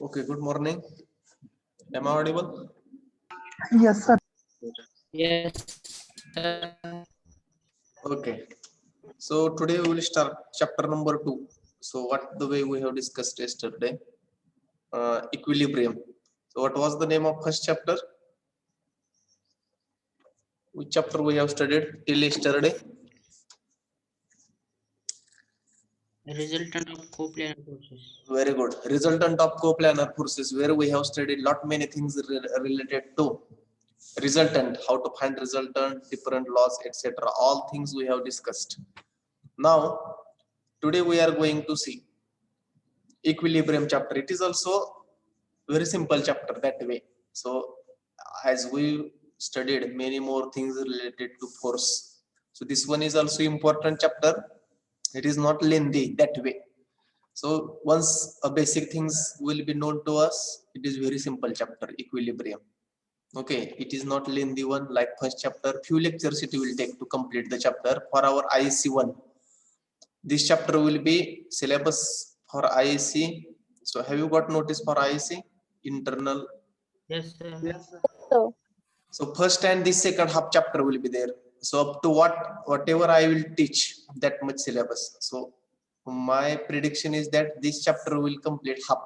Okay, good morning. Am I audible? Yes, sir. Yes, sir. Okay. So today we will start chapter number 2. So what the way we have discussed yesterday? Equilibrium. So what was the name of first chapter? Which chapter we have studied till yesterday? Resultant of coplanar forces. Very good. Resultant of coplanar forces, where we have studied lot many things related to resultant, how to find resultant, different laws, etc. All things we have discussed. Now, today we are going to see equilibrium chapter. It is also very simple chapter that way. So, as we studied many more things related to force. So this one is also important chapter. It is not lengthy that way. So once a basic things will be known to us, it is very simple chapter, equilibrium. Okay, it is not lengthy one like first chapter. Few lectures it will take to complete the chapter. For our IEC 1, this chapter will be syllabus for IEC. So have you got notice for IEC? Internal. Yes, sir. So first and the second half chapter will be there. So up to whatever I will teach, that much syllabus. So my prediction is that this chapter will complete half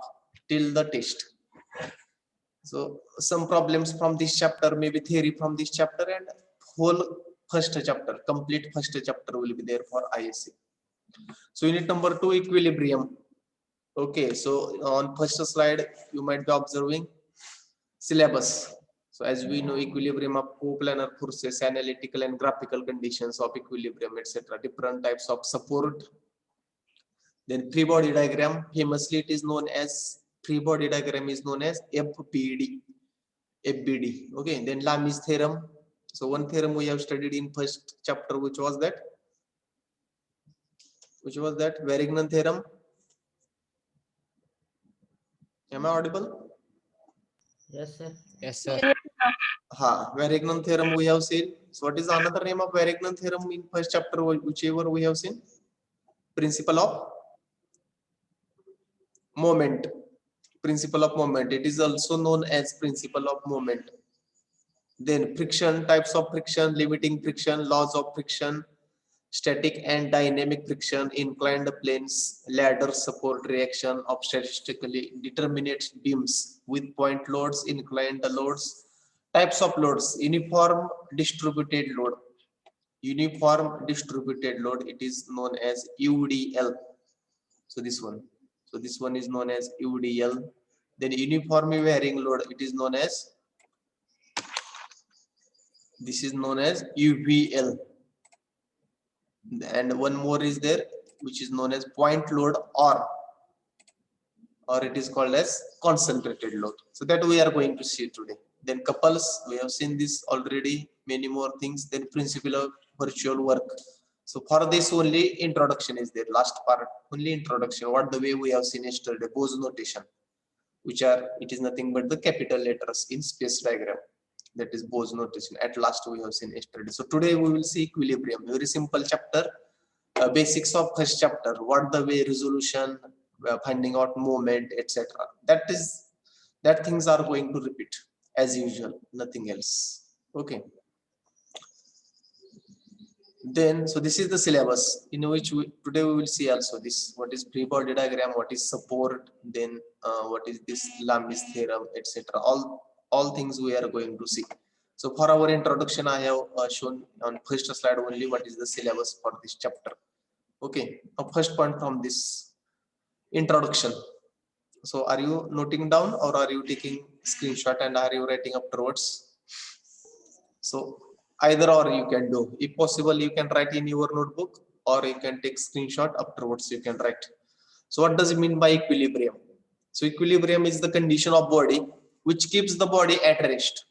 till the test. So some problems from this chapter, maybe theory from this chapter, and whole first chapter, complete first chapter will be there for ISC. So unit number 2, equilibrium. Okay, so on first slide you might be observing syllabus. So as we know, equilibrium of coplanar forces, analytical and graphical conditions of equilibrium, etc. Different types of support. Then free body diagram, famously it is known as, free body diagram is known as FBD. FBD. Okay, then Lami's theorem. So one theorem we have studied in first chapter, which was that? Which was that? Varignon theorem. Am I audible? Yes, sir. Yes, sir. Varignon theorem we have seen. So what is another name of Varignon theorem in first chapter, whichever we have seen? Principle of moment. Principle of moment. It is also known as principle of moment. Then friction, types of friction, limiting friction, laws of friction, static and dynamic friction, inclined planes, ladder support reaction of statistically determinate beams with point loads, inclined loads, types of loads, uniform distributed load. Uniform distributed load, it is known as UDL. So this one is known as UDL. Then uniformly varying load, it is known as, this is known as UVL. And one more is there, which is known as point load, or it is called as concentrated load. So that we are going to see today. Then couples, we have seen this already, many more things. Then principle of virtual work. So for this only introduction is there, last part only introduction, what the way we have seen yesterday, Bose notation, which are, it is nothing but the capital letters in space diagram, that is Bose notation. At last we have seen yesterday. So today we will see equilibrium, very simple chapter, basics of first chapter, what the way resolution, finding out moment, etc. That things are going to repeat as usual, nothing else. Okay. Then, so this is the syllabus in which today we will see also this, what is free body diagram, what is support, then what is this Lamb's theorem, etc. All things we are going to see. So for our introduction, I have shown on first slide only what is the syllabus for this chapter. Okay, first point from this introduction. So are you noting down or are you taking screenshot and are you writing afterwards? So either or you can do. If possible, you can write in your notebook or you can take screenshot afterwards, you can write. So what does it mean by equilibrium? So equilibrium is the condition of body which keeps the body at rest,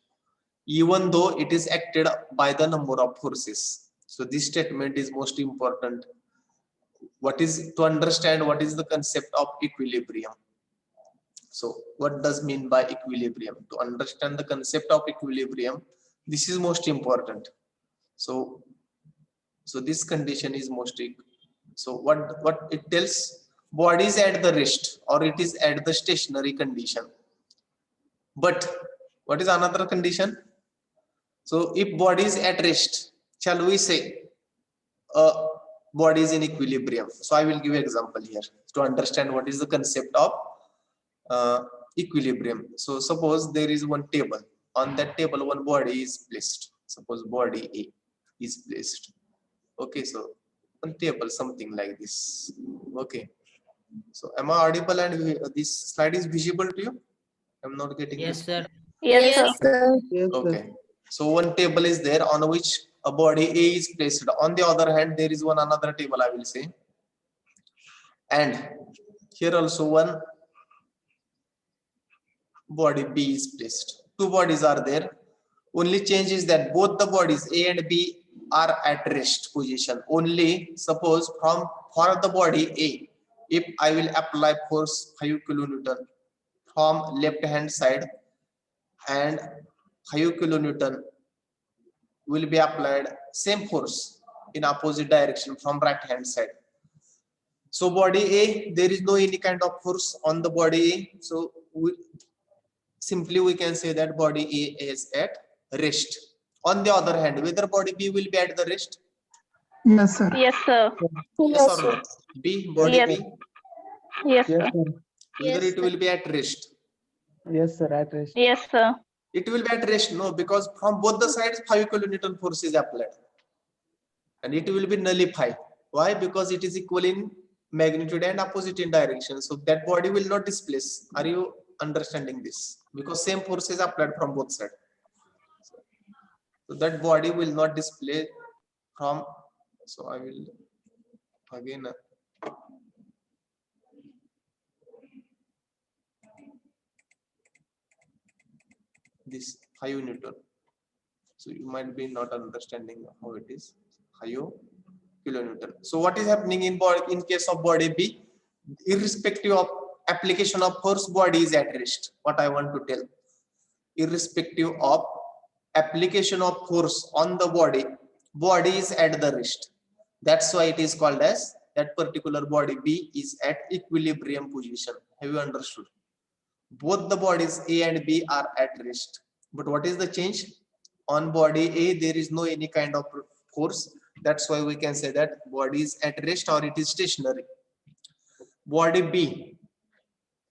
even though it is acted by the number of forces. So this statement is most important. What is to understand what is the concept of equilibrium? So what does mean by equilibrium? To understand the concept of equilibrium, this is most important. So this condition is most, so what it tells, body is at the rest or it is at the stationary condition. But what is another condition? So if body is at rest, shall we say body is in equilibrium? So I will give an example here to understand what is the concept of equilibrium. So suppose there is one table. On that table, one body is placed. Suppose body A is placed. Okay, so one table, something like this. Okay. So am I audible and this slide is visible to you? I'm not getting Yes, this. sir. Yes, sir. Okay. So one table is there on which a body A is placed. On the other hand, there is one another table, I will say. And here also one body B is placed. Two bodies are there. Only change is that both the bodies A and B are at rest position. Only suppose for the body A, if I will apply force 5 kilonewton from left hand side and 5 kilonewton will be applied same force in opposite direction from right hand side. So body A, there is no any kind of force on the body A. So simply we can say that body A is at rest. On the other hand, whether body B will be at the rest? Yes, sir. Yes, sir. Yes or no? B, body Yes. B, Yes, Yes, sir. sir. whether it will be at rest? Yes, sir. At rest. Yes, sir. It will be at rest, no, because from both the sides 5 kilonewton force is applied. And it will be nullified. Why? Because it is equal in magnitude and opposite in direction. So that body will not displace. Are you understanding this? Because same force is applied from both sides. So that body will not display from, so I will again this 5 Newton. So you might be not understanding how it is. 5 kilonewton. So what is happening in body in case of body B? Irrespective of application of force, body is at rest. What I want to tell, irrespective of application of force on the body, body is at the rest. That's why it is called as that particular body B is at equilibrium position. Have you understood? Both the bodies A and B are at rest. But what is the change? On body A, there is no any kind of force. That's why we can say that body is at rest or it is stationary. Body B,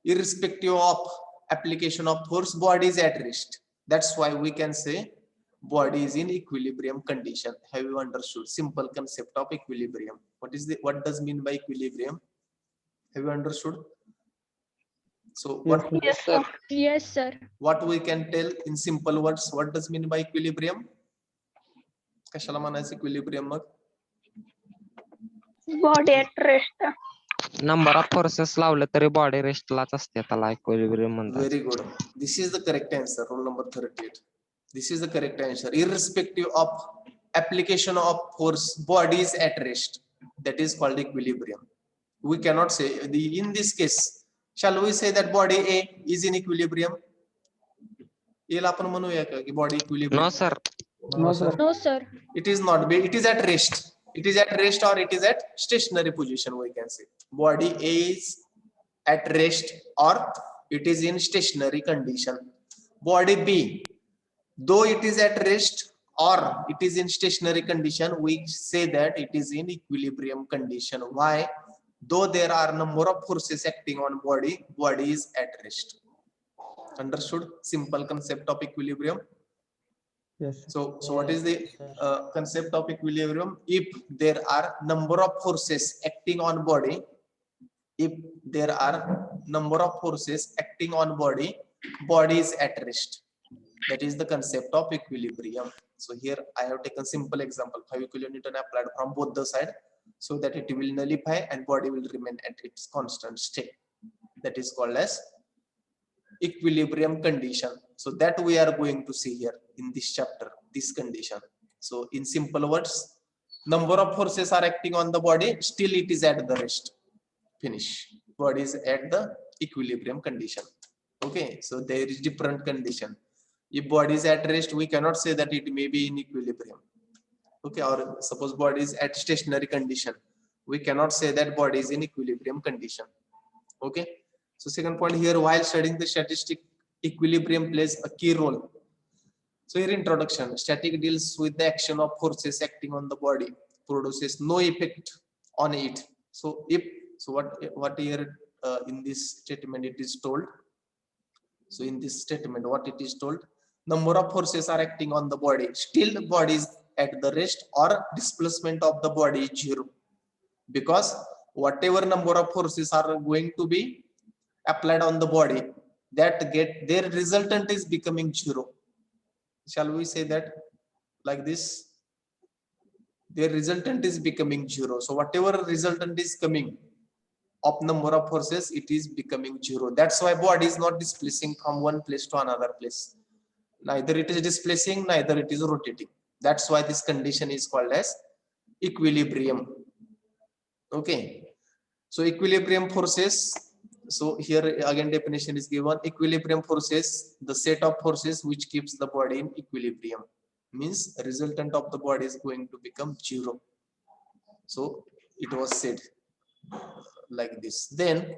irrespective of application of force, body is at rest. That's why we can say body is in equilibrium condition. Have you understood? Simple concept of equilibrium. What does mean by equilibrium? Have you understood? So what? Yes, sir. Yes, sir. What we can tell in simple words, what does mean by equilibrium? कशाला म्हणायचं equilibrium mug? Body at rest. Number of forces लावलं तरी body रेस्टलाच असते, त्याला equilibrium म्हणतात. Very good. This is the correct answer. Rule number 38. This is the correct answer. Irrespective of application of force, body is at rest. That is called equilibrium. We cannot say in this case. Shall we say that body A is in equilibrium? याला आपण म्हणूया का की body equilibrium? No sir. No, sir. No, sir. It is not. It is at rest. It is at rest or it is at stationary position. We can say body A is at rest or it is in stationary condition. Body B, though it is at rest or it is in stationary condition, we say that it is in equilibrium condition. Why? Though there are number of forces acting on body, body is at rest. Understood? Simple concept of equilibrium. Yes. So what is the concept of equilibrium? If there are number of forces acting on body, if there are number of forces acting on body, body is at rest. That is the concept of equilibrium. So here I have taken simple example. 5 kilonewton applied from both the side, so that it will nullify and body will remain at its constant state. That is called as equilibrium condition. So that we are going to see here in this chapter, this condition. So in simple words, number of forces are acting on the body, still it is at the rest. Finish. Body is at the equilibrium condition. Okay, so there is different condition. If body is at rest, we cannot say that it may be in equilibrium. Okay, or suppose body is at stationary condition, we cannot say that body is in equilibrium condition. Okay, so second point here, while studying the static, equilibrium plays a key role. So here introduction, static deals with the action of forces acting on the body, produces no effect on it. So what here in this statement it is told. So in this statement what it is told, number of forces are acting on the body, still the body is at the rest or displacement of the body is zero, because whatever number of forces are going to be applied on the body, that their resultant is becoming zero. Shall we say that like this? Their resultant is becoming zero. So whatever resultant is coming of number of forces, it is becoming zero. That's why body is not displacing from one place to another place. Neither it is displacing, neither it is rotating. That's why this condition is called as equilibrium. Okay, so equilibrium forces. So here again definition is given. Equilibrium forces, the set of forces which keeps the body in equilibrium, means resultant of the body is going to become zero. So it was said like this. Then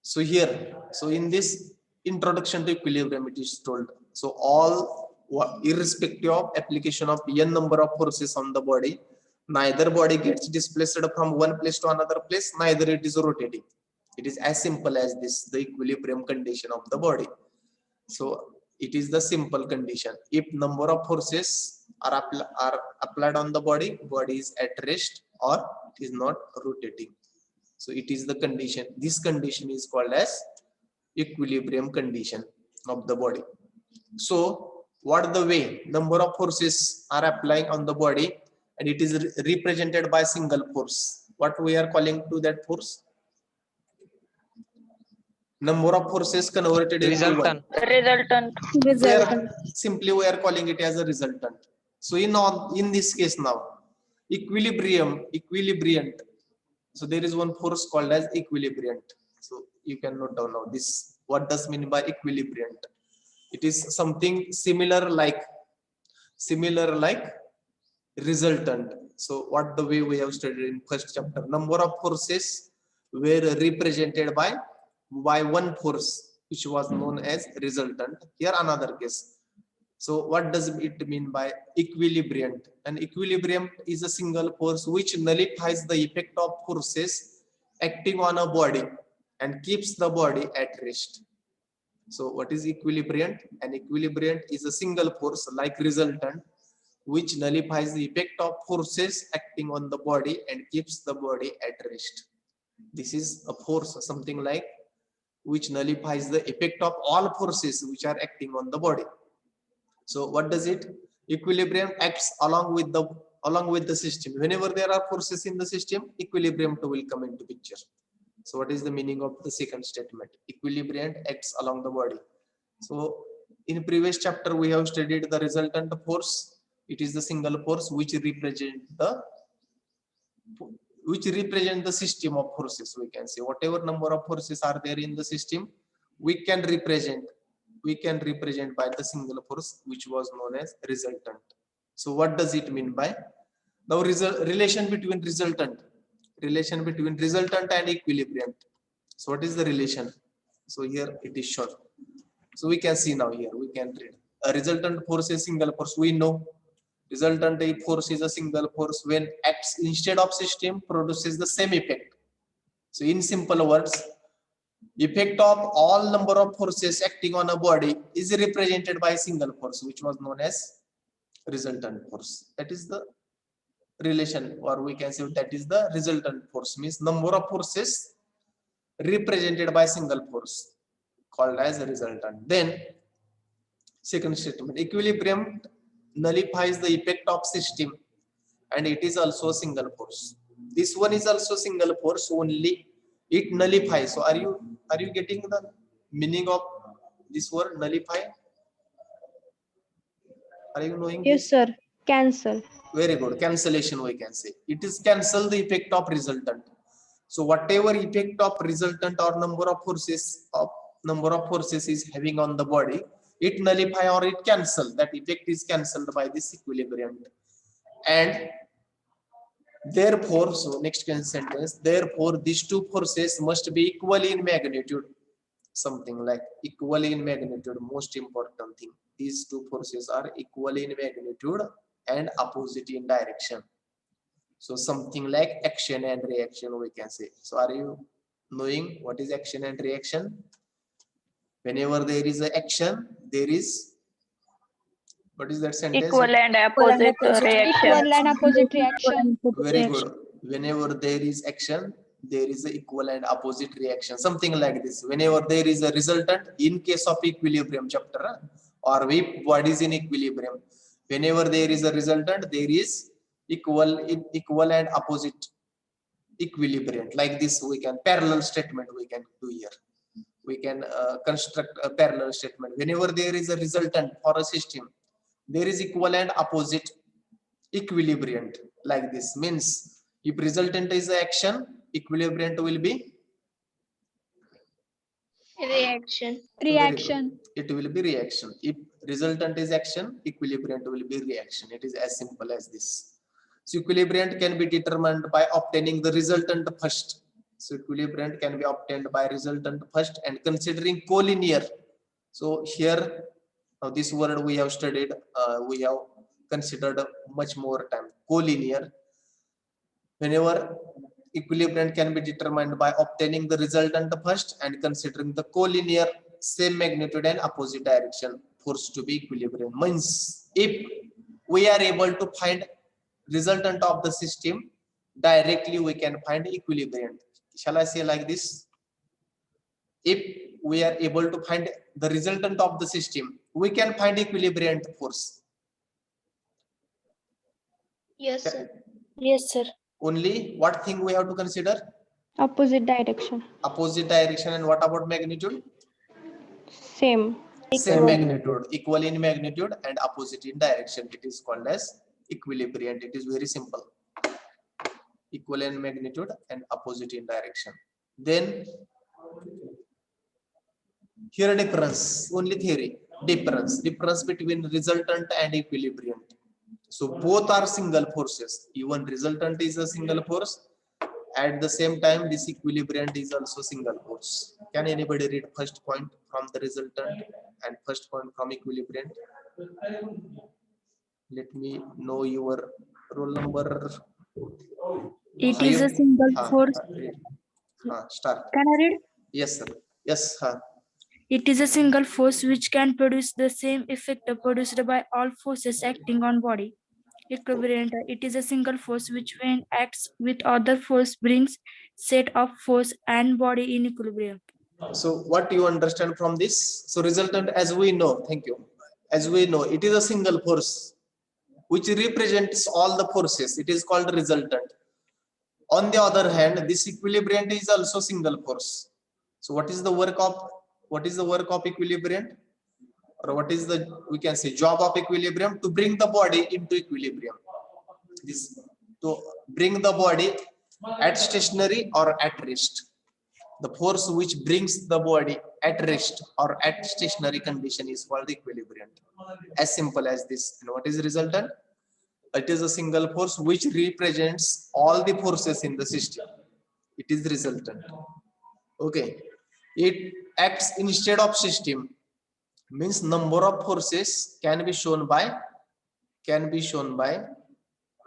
so here, so in this introduction to equilibrium it is told, so all irrespective of application of n number of forces on the body, neither body gets displaced from one place to another place, neither it is rotating. It is as simple as this, the equilibrium condition of the body. So it is the simple condition. If number of forces are applied on the body, body is at rest or it is not rotating. So it is the condition. This condition is called as equilibrium condition of the body. So what the way number of forces are applying on the body, and it is represented by single force. What we are calling to that force? Number of forces converted into one. Resultant. Simply we are calling it as a resultant. So in this case now, equilibriant. So there is one force called as equilibriant. So you can note down now this. What does mean by equilibriant? It is something similar like resultant. So what the way we have studied in first chapter, number of forces were represented by one force which was known as resultant. Here another case. So what does it mean by equilibriant? An equilibrium is a single force which nullifies the effect of forces acting on a body and keeps the body at rest. So what is equilibriant? An equilibriant is a single force like resultant which nullifies the effect of forces acting on the body and keeps the body at rest. This is a force, something like which nullifies the effect of all forces which are acting on the body. So what does it? Equilibrium acts along with the along with the system. Whenever there are forces in the system, equilibrium too will come into picture. So what is the meaning of the second statement? Equilibrium acts along the body. So in previous chapter we have studied the resultant force. It is the single force which represent the system of forces. We can say whatever number of forces are there in the system, we can represent by the single force which was known as resultant. So what does it mean by now relation between resultant and equilibrium? So what is the relation? So here it is shown. So we can see now here, we can read a resultant force is single force. We know resultant force is a single force when acts instead of system produces the same effect. So in simple words, effect of all number of forces acting on a body is represented by a single force which was known as resultant force. That is the relation, or we can say that is the resultant force, means number of forces represented by single force called as a resultant. Then second statement, equilibrium nullifies the effect of system and it is also a single force. This one is also single force, only it nullifies. So are you getting the meaning of this word nullify? Are you knowing Yes, this? sir. Cancel. Very good. Cancellation, we can say. It is cancel the effect of resultant. So whatever effect of resultant or number of forces is having on the body, it nullify or it cancel. That effect is cancelled by this equilibrium. And therefore, so next sentence, therefore these two forces must be equally in magnitude. Something like equally in magnitude, most important thing. These two forces are equally in magnitude and opposite in direction. So something like action and reaction, we can say. So are you knowing what is action and reaction? Whenever there is an action, there is, what is that sentence? Equal and opposite reaction. Equal and opposite reaction. Very good. Whenever there is action, there is an equal and opposite reaction. Something like this. Whenever there is a resultant, in case of equilibrium chapter, or we bodies in equilibrium, whenever there is a resultant, there is equal and opposite equilibrium. Like this, we can parallel statement we can do here. We can construct a parallel statement. Whenever there is a resultant for a system, there is equal and opposite equilibrium. Like this means if resultant is action, equilibrium will be Reaction. Reaction. it will be reaction. If resultant is action, equilibrium will be reaction. It is as simple as this. So equilibrium can be determined by obtaining the resultant first. So equilibrium can be obtained by resultant first and considering collinear. So here now this word we have studied, we have considered much more time. Collinear. Whenever equilibrium can be determined by obtaining the resultant first and considering the collinear same magnitude and opposite direction force to be equilibrium. Means if we are able to find resultant of the system, directly we can find equilibrium. Shall I say like this? If we are able to find the resultant of the system, we can find equilibrium force. Yes, sir. Yes, sir. Only what thing we have to consider? Opposite direction. Opposite direction. And what about magnitude? Same. Same magnitude, equal in magnitude and opposite in direction. It is called as equilibrium. It is very simple. Equal in magnitude and opposite in direction. Then here difference, only theory. Difference between resultant and equilibrium. So both are single forces. Even resultant is a single force. At the same time, this equilibrium is also single force. Can anybody read first point from the resultant and first point from equilibrium? Let me know your roll number. It is a single force. Start. Can I read? Yes, sir. Yes, sir. It is a single force which can produce the same effect produced by all forces acting on body. Equivalent. It is a single force which, when acts with other force, brings set of force and body in equilibrium. So what you understand from this? So resultant, as we know, thank you. As we know, it is a single force. which represents all the forces. It is called resultant. On the other hand, this equilibriant is also single force. So what is the work of equilibriant, or what is the, we can say, job of equilibrium? To bring the body into equilibrium. This, to bring the body at stationary or at rest. The force which brings the body at rest or at stationary condition is called equilibriant. As simple as this. And what is resultant? It is a single force which represents all the forces in the system. It is resultant. Okay. It acts instead of system, means number of forces can be shown by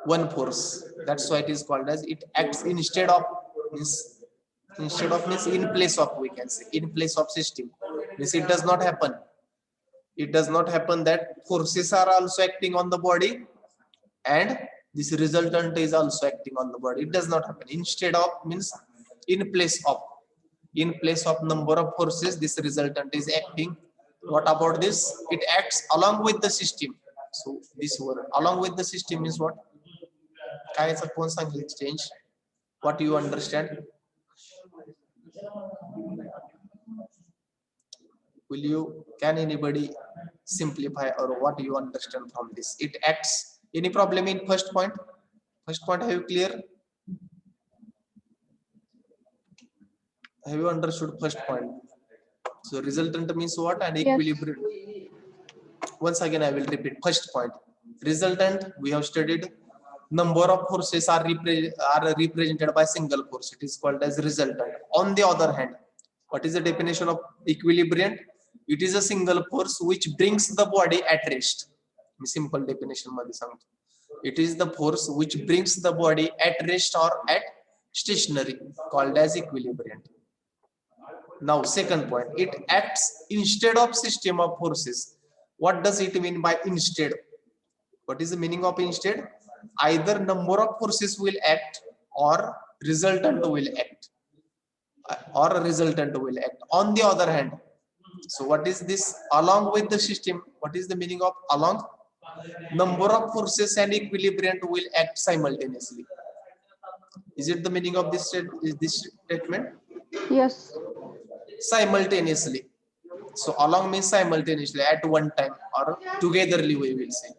one force. That's why it is called as it acts instead of, means in place of, we can say, in place of system. Means it does not happen. It does not happen that forces are also acting on the body and this resultant is also acting on the body. It does not happen. Instead of means in place of number of forces, this resultant is acting. What about this? It acts along with the system. So this word along with the system means what? काय याचा कोण सांगेल change? What you understand? Can anybody simplify, or what you understand from this? It acts. Any problem in first point? First point, have you clear? Have you understood first point? So resultant means what? And equilibrium. Once again, I will repeat first point. Resultant, we have studied. Number of forces are represented by single force. It is called as resultant. On the other hand, what is the definition of equilibrium? It is a single force which brings the body at rest. Simple definition. It is the force which brings the body at rest or at stationary, called as equilibrium. Now, second point, it acts instead of system of forces. What does it mean by instead? What is the meaning of instead? Either number of forces will act or resultant will act. On the other hand, so what is this? Along with the system, what is the meaning of along? Number of forces and equilibrium will act simultaneously. Is it the meaning of this statement? Yes. Simultaneously. So along means simultaneously, at one time, or togetherly, we will say.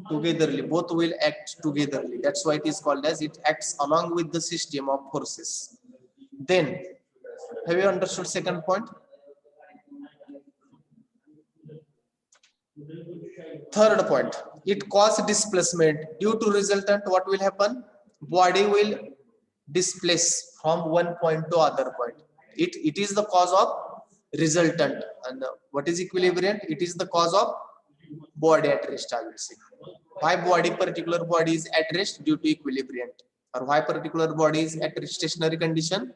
Togetherly, both will act togetherly. That's why it is called as it acts along with the system of forces. Then, have you understood second point? Third point, it causes displacement. Due to resultant, what will happen? Body will displace from one point to other point. It is the cause of resultant. And what is equilibrium? It is the cause of body at rest, I will say. Why particular body is at rest? Due to equilibrium. Or why particular body is at stationary condition?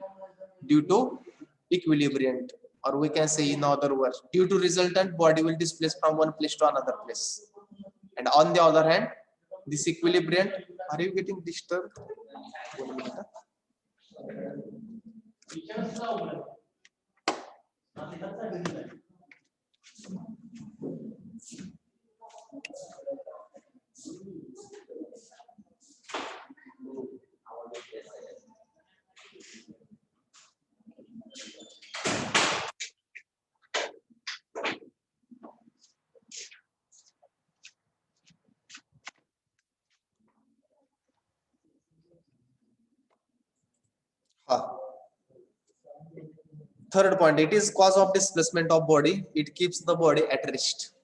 Due to equilibrium. Or we can say in other words, due to resultant, body will displace from one place to another place. And on the other hand, this equilibrium, are you getting disturbed? 1 minute. Third point, it is cause of displacement of body. It keeps the body at rest.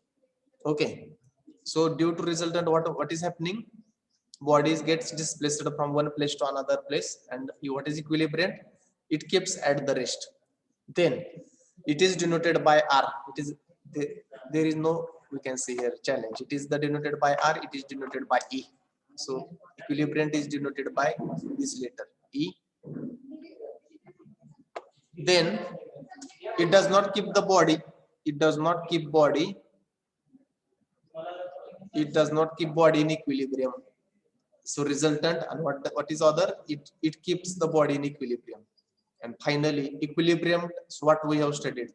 Okay. So due to resultant, what is happening? Bodies gets displaced from one place to another place, and what is equilibrium? It keeps at the rest. Then it is denoted by R. It is there is no, we can say here, challenge. It is denoted by R. It is denoted by E. So equilibrium is denoted by this letter E. Then it does not keep the body. It does not keep body in equilibrium. So resultant, and what is other? It keeps the body in equilibrium. And finally, equilibrium is what we have studied.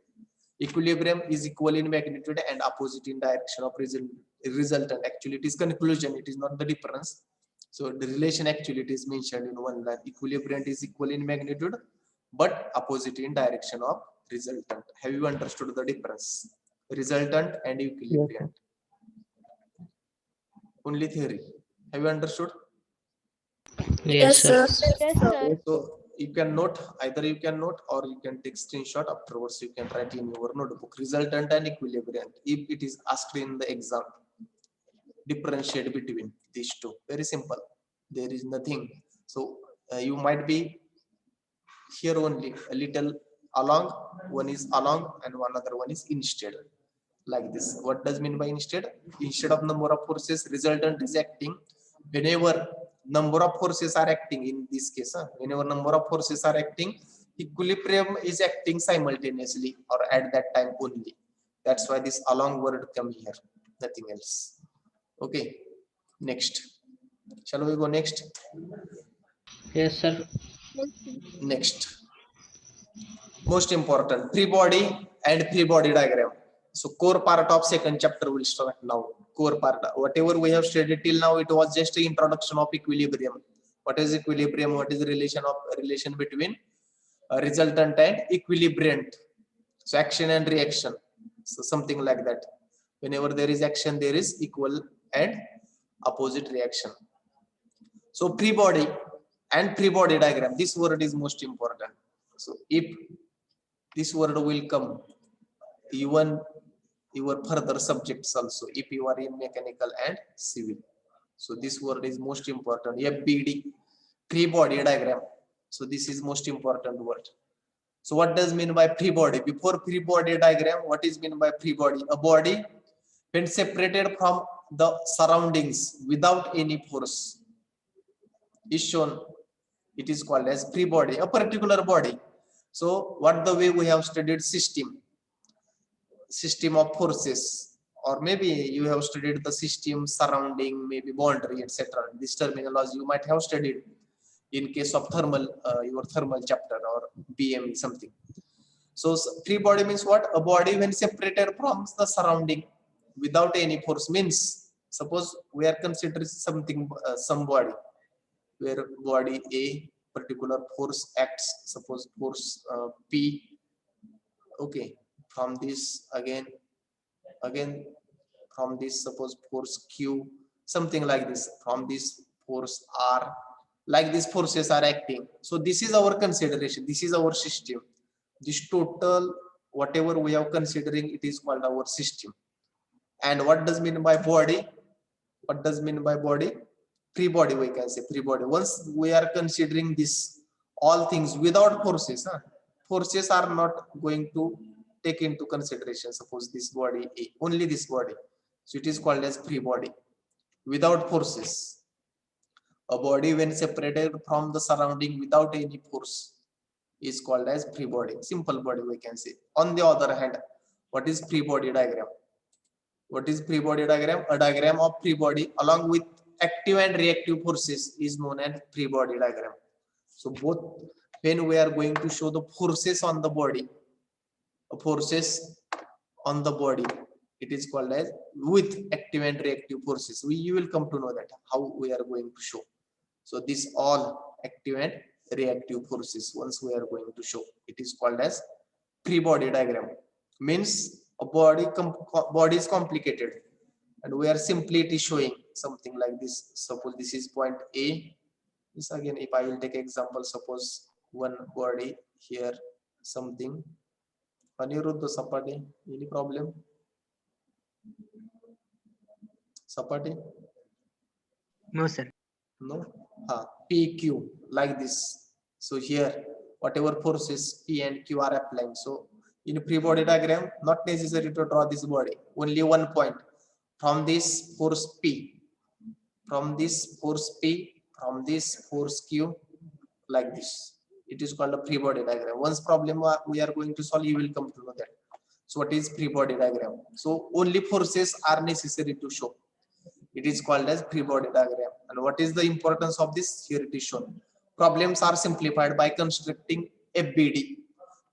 Equilibrium is equal in magnitude and opposite in direction of resultant. Actually, it is conclusion. It is not the difference. So the relation actually it is mentioned in one line. Equilibrium is equal in magnitude, but opposite in direction of resultant. Have you understood the difference? Resultant and equilibrium. Only theory. Have you understood? Yes, sir. Yes, sir. So you can note, either you can note or you can take screenshot afterwards. You can write in your notebook resultant and equilibrium. If it is asked in the exam, differentiate between these two. Very simple. There is nothing. So you might be here only a little along. One is along and one other one is instead. Like this. What does mean by instead? Instead of number of forces, resultant is acting. Whenever number of forces are acting, in this case, whenever number of forces are acting, equilibrium is acting simultaneously or at that time only. That's why this along word come here, nothing else. Okay, next. Shall we go next? Yes, sir. Next. Most important, free body and free body diagram. So core part of second chapter will start now. Core part, whatever we have studied till now, it was just an introduction of equilibrium. What is equilibrium? What is the relation between resultant and equilibrium? So action and reaction. So something like that. Whenever there is action, there is equal and opposite reaction. So free body and free body diagram. This word is most important. So if this word will come, even your further subjects also, if you are in mechanical and civil. So this word is most important. FBD, free body diagram. So this is most important word. So what does mean by free body? Before free body diagram, what is mean by free body? A body when separated from the surroundings without any force is shown. It is called as free body, a particular body. So what the way we have studied system of forces, or maybe you have studied the system surrounding maybe boundary, etc. This terminology you might have studied in case of thermal, your thermal chapter or BME something. So free body means what? A body when separated from the surrounding without any force means, suppose we are considering something, some body where body A particular force acts, suppose force P, okay, from this again from this suppose force Q, something like this, from this force R, like these forces are acting. So this is our consideration, this is our system. This total whatever we are considering, it is called our system. And what does mean by body? What does mean by body? Free body, we can say free body. Once we are considering this all things without forces, forces are not going to take into consideration. Suppose this body A, only this body, so it is called as free body without forces. A body when separated from the surrounding without any force is called as free body, simple body we can say. On the other hand, what is free body diagram? What is free body diagram? A diagram of free body along with active and reactive forces is known as free body diagram. So both, when we are going to show the forces on the body, it is called as with active and reactive forces. You will come to know that how we are going to show. So this all active and reactive forces, once we are going to show, it is called as free body diagram. Means a body is complicated and we are simply showing something like this. Suppose this is point A. This again, if I will take example, suppose one body here, something. Aniruddha Sapati, any problem? Sapati? No, sir. No? PQ, like this. So here, whatever forces P and Q are applying. So in free body diagram, not necessary to draw this body. Only one point. From this force P, from this force P, from this force Q, like this. It is called a free body diagram. Once problem we are going to solve, you will come to know that. So what is free body diagram? So only forces are necessary to show. It is called as free body diagram. And what is the importance of this? Here it is shown. Problems are simplified by constructing FBD.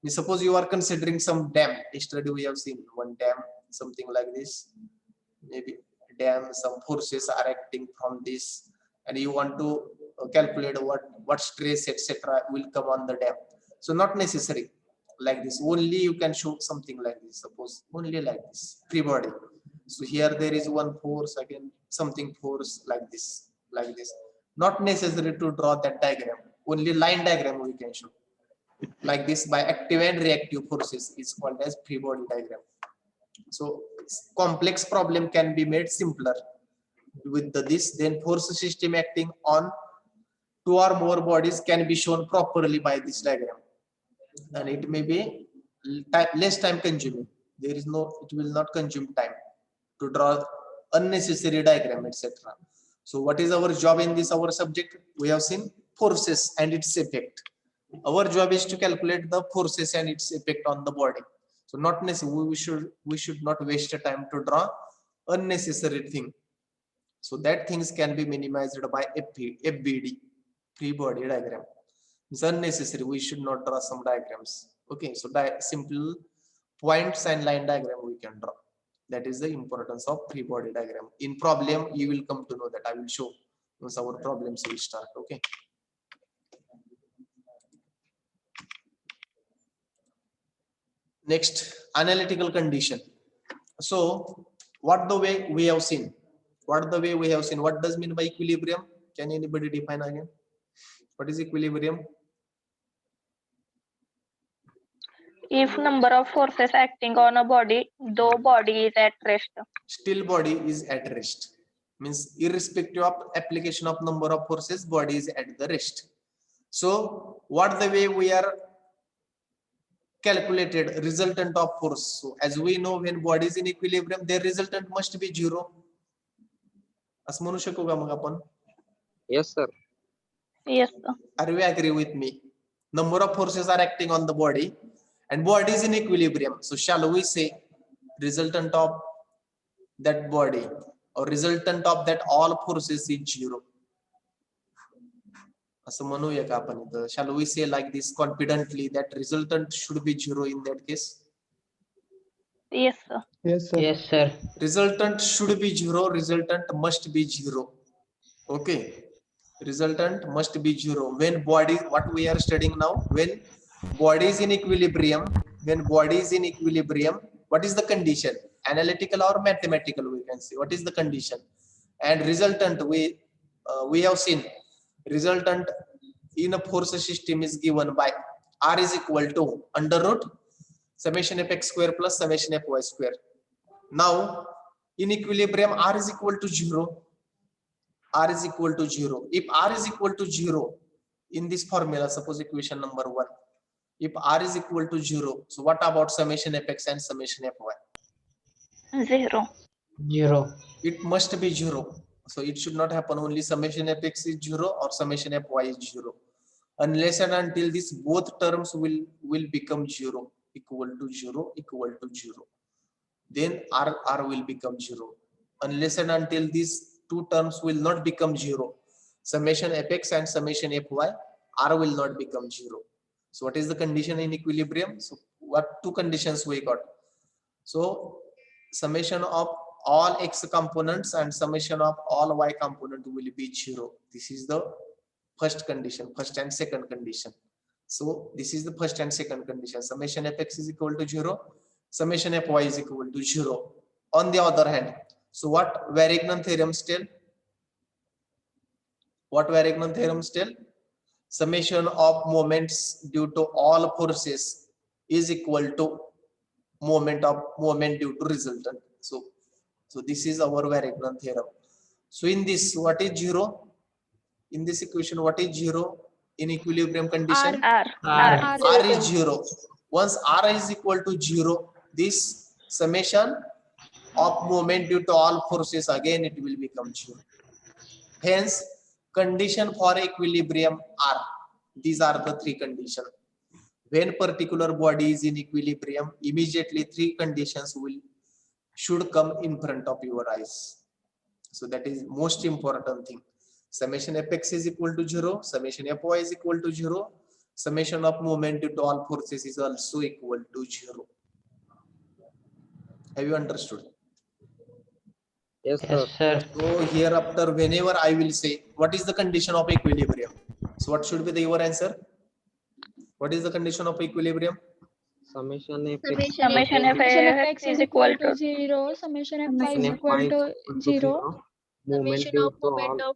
Suppose you are considering some dam. Yesterday we have seen one dam, something like this. Maybe dam, some forces are acting from this, and you want to calculate what stress etc. will come on the dam. So not necessary like this. Only you can show something like this. Suppose only like this, free body. So here there is one force, again something force like this, like this. Not necessary to draw that diagram. Only line diagram we can show. Like this, by active and reactive forces is called as free body diagram. So complex problem can be made simpler with this. Then force system acting on two or more bodies can be shown properly by this diagram, and it may be less time consuming. There is no, it will not consume time to draw unnecessary diagram etc. So what is our job in this, our subject? We have seen forces and its effect. Our job is to calculate the forces and its effect on the body. So not necessary, we should not waste the time to draw unnecessary thing. So that things can be minimized by FBD, free body diagram. It's unnecessary. We should not draw some diagrams. Okay, so simple points and line diagram we can draw. That is the importance of free body diagram. In problem, you will come to know that. I will show once our problems will start. Okay. Next, analytical condition. So, what the way we have seen? What the way we have seen? What does mean by equilibrium? Can anybody define again? What is equilibrium? If number of forces acting on a body, though body is at rest. Still body is at rest. Means irrespective of application of number of forces, body is at the rest. So what the way we are calculated resultant of force? So as we know, when body is in equilibrium, their resultant must be 0. असं म्हणू शकू का मग आपण? Yes, sir. Yes, sir. Are you agree with me? Number of forces are acting on the body and body is in equilibrium. So shall we say resultant of that body or resultant of that all forces is 0? असं म्हणूया का आपण इथं? Shall we say like this confidently that resultant should be 0 in that case? Yes, sir. Yes, sir. Resultant should be 0. Resultant must be 0. Okay. Resultant must be 0 when body, what we are studying now, when body is in equilibrium, what is the condition? Analytical or mathematical, we can say. What is the condition? And resultant, we have seen resultant in a force system is given by R is equal to under root summation fx square plus summation fy square. Now in equilibrium R is equal to 0. R is equal to 0. If R is equal to 0 in this formula, suppose equation number 1, if R is equal to 0, so what about summation fx and summation fy? 0. It must be 0. So it should not happen only summation fx is 0 or summation fy is 0. Unless and until these both terms will become 0, equal to 0, equal to 0. Then R will become 0. Unless and until these two terms will not become 0, summation fx and summation fy, R will not become 0. So what is the condition in equilibrium? So what two conditions we got? So summation of all x components and summation of all y component will be 0. This is the first condition, first and second condition. So this is the first and second condition. Summation fx is equal to 0, summation fy is equal to 0. On the other hand, so what Varignon theorems tell? What Varignon theorems tell? Summation of moments due to all forces is equal to moment due to resultant. So this is our Varignon theorem. So in this, what is 0? In this equation, what is 0 in equilibrium condition? R is 0. Once R is equal to 0, this summation of moment due to all forces, again it will become 0. Hence, condition for equilibrium are, these are the three conditions. When particular body is in equilibrium, immediately three conditions should come in front of your eyes. So that is most important thing. Summation fx is equal to 0, summation fy is equal to 0, summation of moment due to all forces is also equal to 0. Have you understood? Yes, Yes, sir. So hereafter, whenever I will say what is the condition of equilibrium, so what should be your answer? What is the condition of equilibrium? Summation f Summation of x is equal to 0. Summation of y is Summation equal y to 0. Moment due to all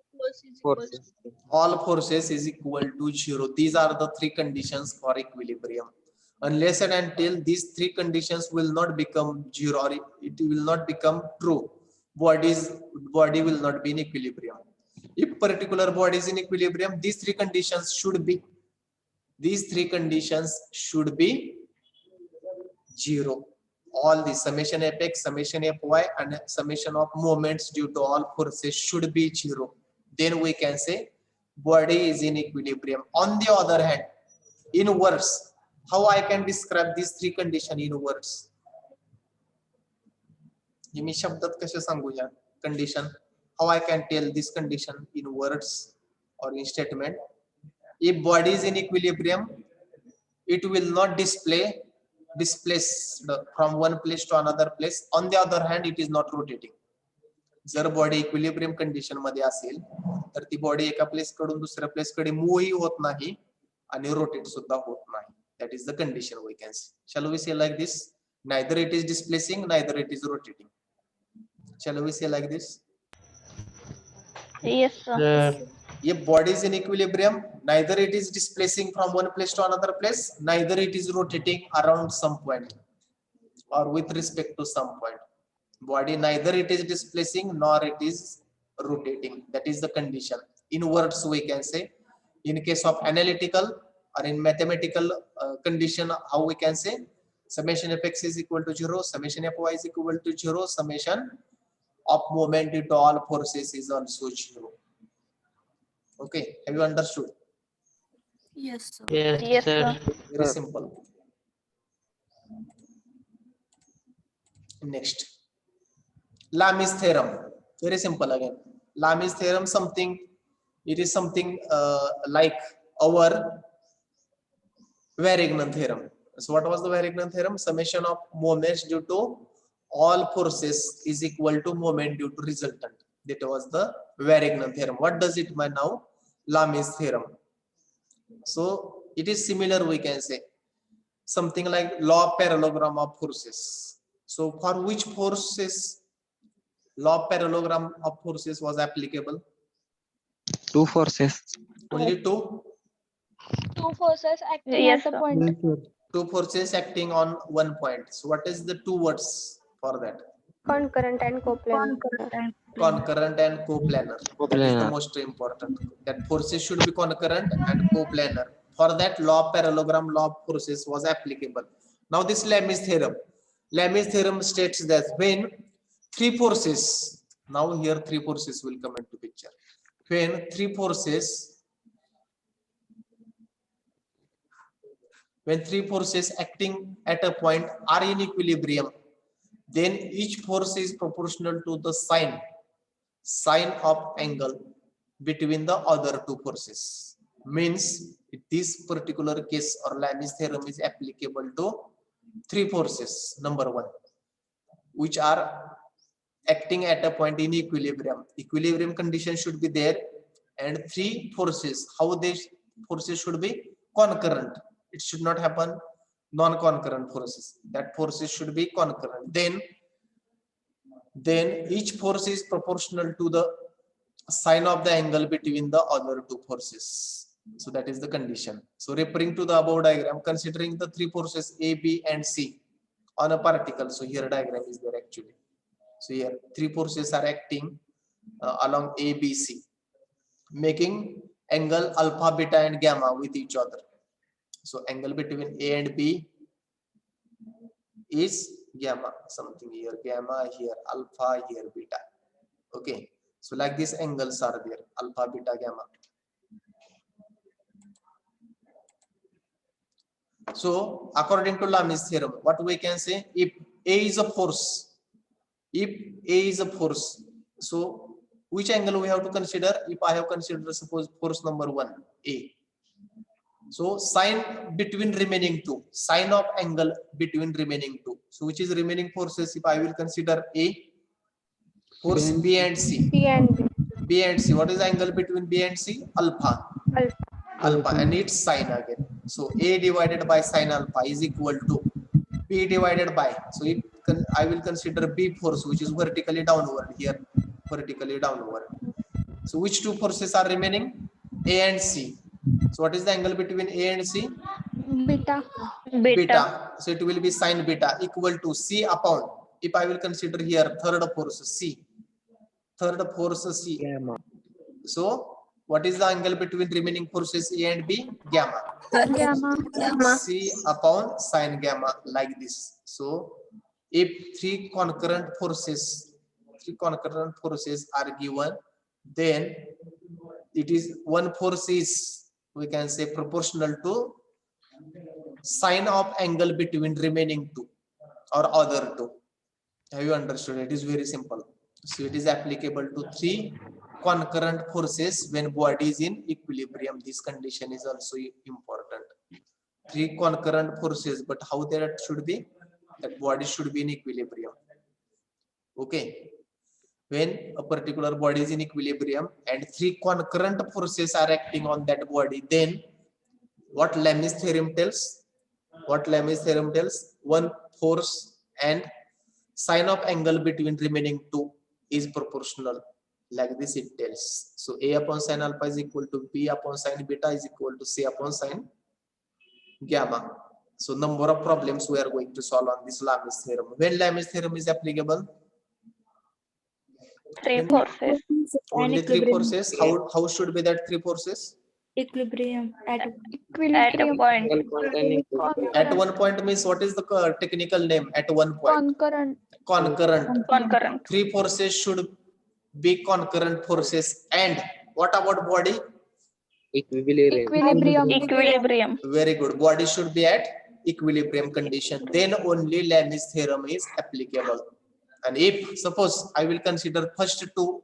forces. All forces is equal to 0. These are the three conditions for equilibrium. Unless and until these three conditions will not become 0 or it will not become true, body will not be in equilibrium. If particular body is in equilibrium, these three conditions should be 0. All the summation of x, summation of y, and summation of moments due to all forces should be 0. Then we can say body is in equilibrium. On the other hand, in words, how I can describe these three conditions in words? हे मी शब्दात कसे सांगूया condition? How I can tell this condition in words or in statement? If body is in equilibrium, it will not displaced from one place to another place. On the other hand, it is not rotating. जर body equilibrium condition मध्ये असेल तर ती body एका place कडून दुसऱ्या place कडे move ही होत नाही आणि रोटेट सुद्धा होत नाही. That is the condition we can say. Shall we say like this? Neither it is displacing, neither it is rotating. Shall we say like this? yes, sir. Sir. If body is in equilibrium, neither it is displacing from one place to another place, neither it is rotating around some point or with respect to some point. Body neither it is displacing nor it is rotating. That is the condition. In words we can say. In case of analytical or in mathematical condition, how we can say? Summation of x is equal to 0, summation of y is equal to 0, summation of moment due to all forces is also 0. Okay, have you understood? Yes, sir. Yes, Yes, sir. sir. Very simple. Next, Lami's theorem. Very simple again. Lami's theorem it is something like our Varignon theorem. So what was the Varignon theorem? Summation of moments due to all forces is equal to moment due to resultant. That was the Varignon theorem. What does it mean now? Lami's theorem. So it is similar, we can say. Something like law parallelogram of forces. So for which forces law parallelogram of forces was applicable? Two forces. Only two? Two forces acting Yes, at a sir. point. Two forces acting on one point. So what is the two words for that? Concurrent and coplanar. Concurrent and coplanar. That is the Coplanar. most important. That forces should be concurrent and coplanar. For that, law parallelogram law of forces was applicable. Now this Lami's theorem. Lami's theorem states that when three forces, now here three forces will come into picture. When three forces acting at a point are in equilibrium, then each force is proportional to the sine of angle between the other two forces. Means this particular case or Lami's theorem is applicable to three forces. Number one, which are acting at a point in equilibrium. Equilibrium condition should be there, and three forces. How these forces should be concurrent. It should not happen non-concurrent forces. That forces should be concurrent. Then each force is proportional to the sine of the angle between the other two forces. So that is the condition. So referring to the above diagram, considering the three forces A, B, and C on a particle. So here diagram is there actually. So here three forces are acting along A, B, C, making angle alpha, beta, and gamma with each other. So angle between A and B is gamma, something here gamma, here alpha, here beta. Okay, so like these angles are there, alpha, beta, gamma. So according to Lami's theorem, what we can say, if A is a force, so which angle we have to consider? If I have considered suppose force number 1, A, So sine between remaining two, sine of angle between remaining two. So which is remaining forces if I will consider A, force B and C. C and B. B and C. What is the angle between B and C? Alpha. Alpha, and it's sine again. So A divided by sine alpha is equal to B divided by. So if I will consider B force, which is vertically downward here, vertically downward. So which two forces are remaining? A and C. So what is the angle between A and C? Beta. Beta. So it will be sine beta equal to C upon. If I will consider here third force C. Third force C. Gamma. So what is the angle between remaining forces A and B? Gamma. Gamma. C upon sine gamma, like this. So if three concurrent forces are given, then it is one force is, we can say, proportional to sine of angle between remaining two or other two. Have you understood? It is very simple. So it is applicable to three concurrent forces when body is in equilibrium. This condition is also important. Three concurrent forces, but how that should be? That body should be in equilibrium. Okay. When a particular body is in equilibrium and three concurrent forces are acting on that body, then what Lami's theorem tells? What Lami's theorem tells? One force and sine of angle between remaining two is proportional. Like this it tells. So A upon sine alpha is equal to B upon sine beta is equal to C upon sine gamma. So number of problems we are going to solve on this Lami's theorem. When Lami's theorem is applicable? Three forces. Only three forces. How should be that three forces? Equilibrium at At a Equilibrium. point. At one point means what is the technical name? At one point. Concurrent. Concurrent. Concurrent. Three forces should be concurrent forces. And what about body? Equilibrium. Equilibrium. Very good. Body should be at equilibrium condition. Then only Lami's theorem is applicable. And if suppose I will consider first two,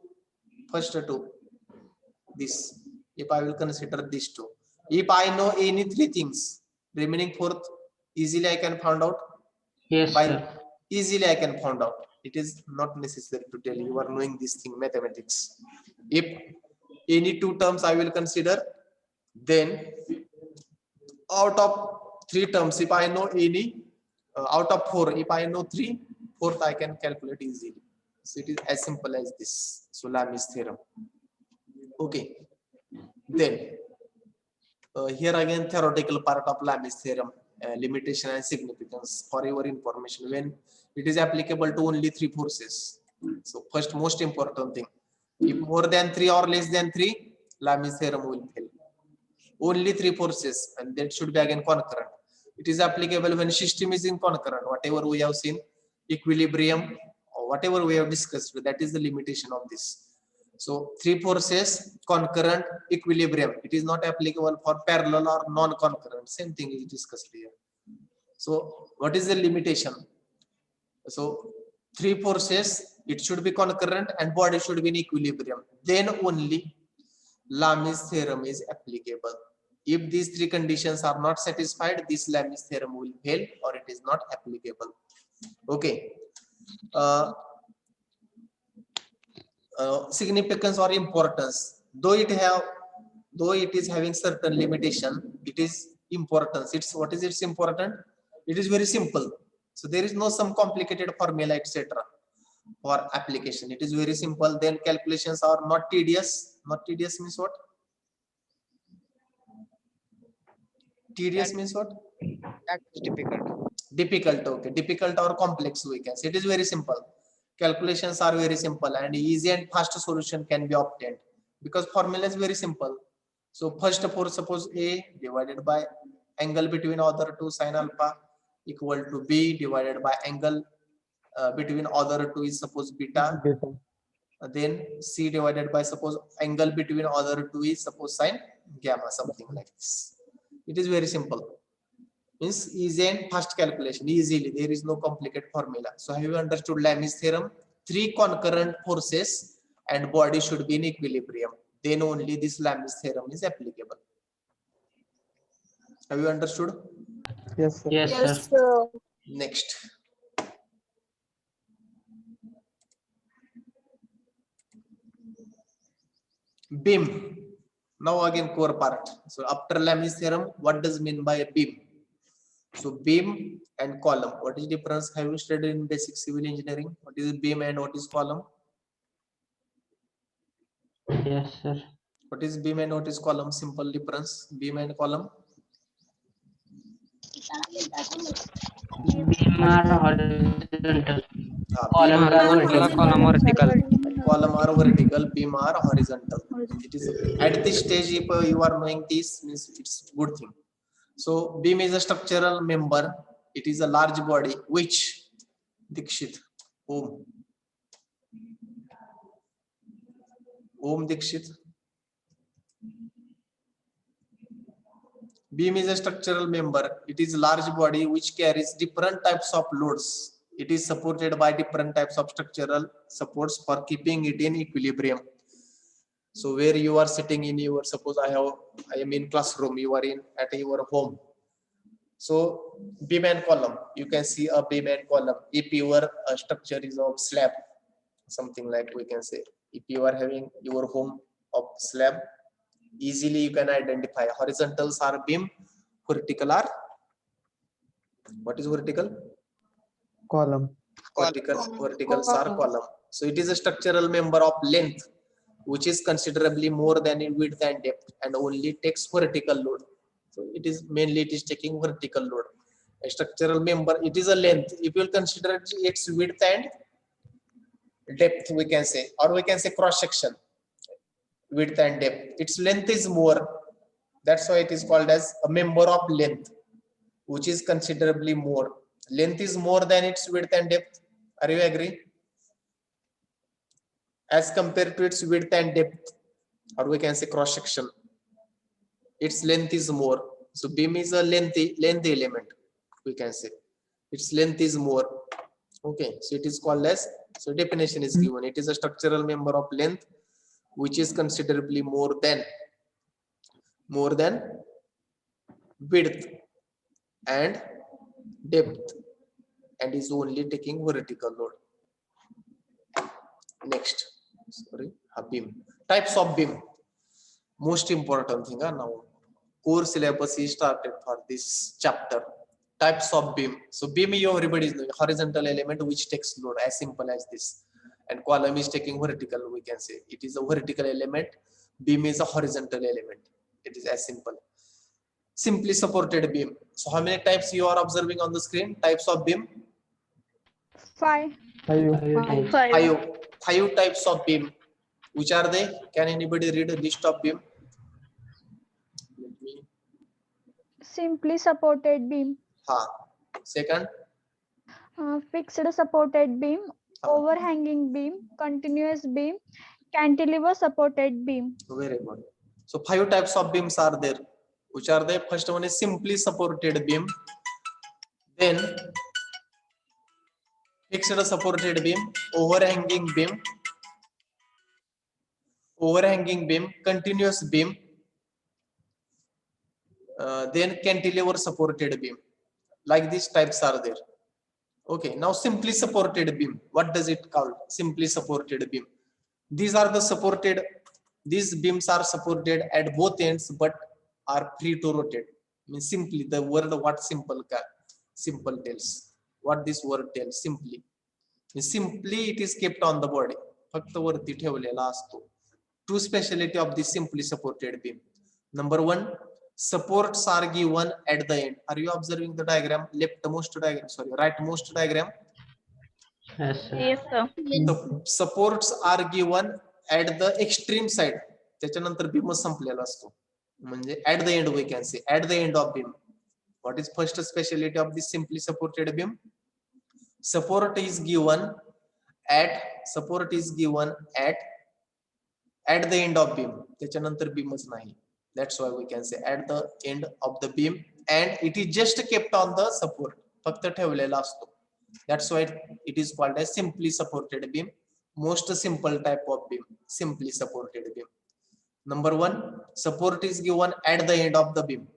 this. If I will consider these two, if I know any three things, remaining fourth easily I can find out. Yes, sir. Easily I can find out. It is not necessary to tell you are knowing this thing, mathematics. If any two terms I will consider, then out of three terms, if I know any, out of four, if I know three, fourth I can calculate easily. So it is as simple as this. So Lami's theorem. Okay. Then here again theoretical part of Lami's theorem, limitation and significance for your information. When it is applicable to only three forces. So first most important thing, if more than three or less than three, Lami's theorem will fail. Only three forces, and that should be again concurrent. It is applicable when system is in concurrent. Whatever we have seen, equilibrium or whatever we have discussed, that is the limitation of this. So three forces, concurrent, equilibrium. It is not applicable for parallel or non-concurrent. Same thing is discussed here. So what is the limitation? So three forces, it should be concurrent and body should be in equilibrium. Then only Lami's theorem is applicable. If these three conditions are not satisfied, this Lami's theorem will fail or it is not applicable. Okay. Significance or importance, though it is having certain limitation, it is importance. It's what is its important? It is very simple. So there is no some complicated formula, etc. for application. It is very simple. Then calculations are not tedious. Not tedious means what? Tedious means what? That is difficult. Difficult. Okay, difficult or complex we can say. It is very simple. Calculations are very simple and easy and fast solution can be obtained because formula is very simple. So first for suppose A divided by angle between other two sine alpha equal to B divided by angle between other two is suppose beta. Then C divided by suppose angle between other two is suppose sine gamma, something like this. It is very simple. Means easy and fast calculation easily. There is no complicated formula. So have you understood Lami's theorem? Three concurrent forces and body should be in equilibrium. Then only this Lami's theorem is applicable. Have you understood? Yes, sir. Yes, Yes, sir. sir. Next. Beam. Now again core part. So after Lami's theorem, what does mean by a beam? So beam and column. What is difference? Have you studied in basic civil engineering? What is beam and what is column? Yes, sir. What is beam and what is column? Simple difference. Beam and column. Beam are horizontal. Beam Columns are are vertical. Column vertical. column are vertical, beam are horizontal. It is at this stage, if you are knowing this, means it's good thing. So beam is a structural member. It is a large body which Dikshit Om Dikshit. Beam is a structural member. It is a large body which carries different types of loads. It is supported by different types of structural supports for keeping it in equilibrium. So where you are sitting in your, suppose I am in classroom, you are at your home. So beam and column, you can see a beam and column. If your structure is of slab, something like we can say, if you are having your home of slab, easily you can identify horizontals are beam, vertical are, what is vertical? Column. Verticals are column. So it is a structural member of length which is considerably more than in width and depth and only takes vertical load. So it is mainly taking vertical load. A structural member, it is a length. If you will consider its width and depth, we can say, or we can say cross section, width and depth. Its length is more. That's why it is called as a member of length, which is considerably more. Length is more than its width and depth. Are you agree? As compared to its width and depth, or we can say cross section, its length is more. So beam is a lengthy element, we can say. Its length is more. Okay, so it is called as, so definition is given. It is a structural member of length which is considerably more than width and depth and is only taking vertical load. Next, sorry, a beam. Types of beam. Most important thing now. Core syllabus is started for this chapter. Types of beam. So beam, everybody is knowing, horizontal element which takes load, as simple as this. And column is taking vertical, we can say. It is a vertical element. Beam is a horizontal element. It is as simple. Simply supported beam. So how many types you are observing on the screen? Types of beam? 5. Five types of beam. Which are they? Can anybody read a list of beam? Simply supported beam. Second? Fixed supported beam. Overhanging beam. Continuous beam. Cantilever supported beam. Very good. So 5 types of beams are there. Which are they? First one is simply supported beam. Then fixed supported beam, overhanging beam, continuous beam, then cantilever supported beam. Like these types are there. Okay, now simply supported beam. What does it call? Simply supported beam. These beams are supported at both ends but are free to rotate. Means simply, the word what simple tells. What this word tells, simply. Simply it is kept on the body. Two speciality of this simply supported beam. Number one, supports are given at the end. Are you observing the diagram? Rightmost diagram. Yes, sir. Yes, sir. The supports are given at the extreme side. त्याच्यानंतर beam संपलेला असतो. म्हणजे at the end we can say, at the end of beam. What is first speciality of this simply supported beam? Support is given at the end of beam. त्याच्यानंतर beamच नाही. That's why we can say at the end of the beam and it is just kept on the support. फक्त ठेवलेला असतो. That's why it is called as simply supported beam. Most simple type of beam, simply supported beam. Number one, support is given at the end of the beam.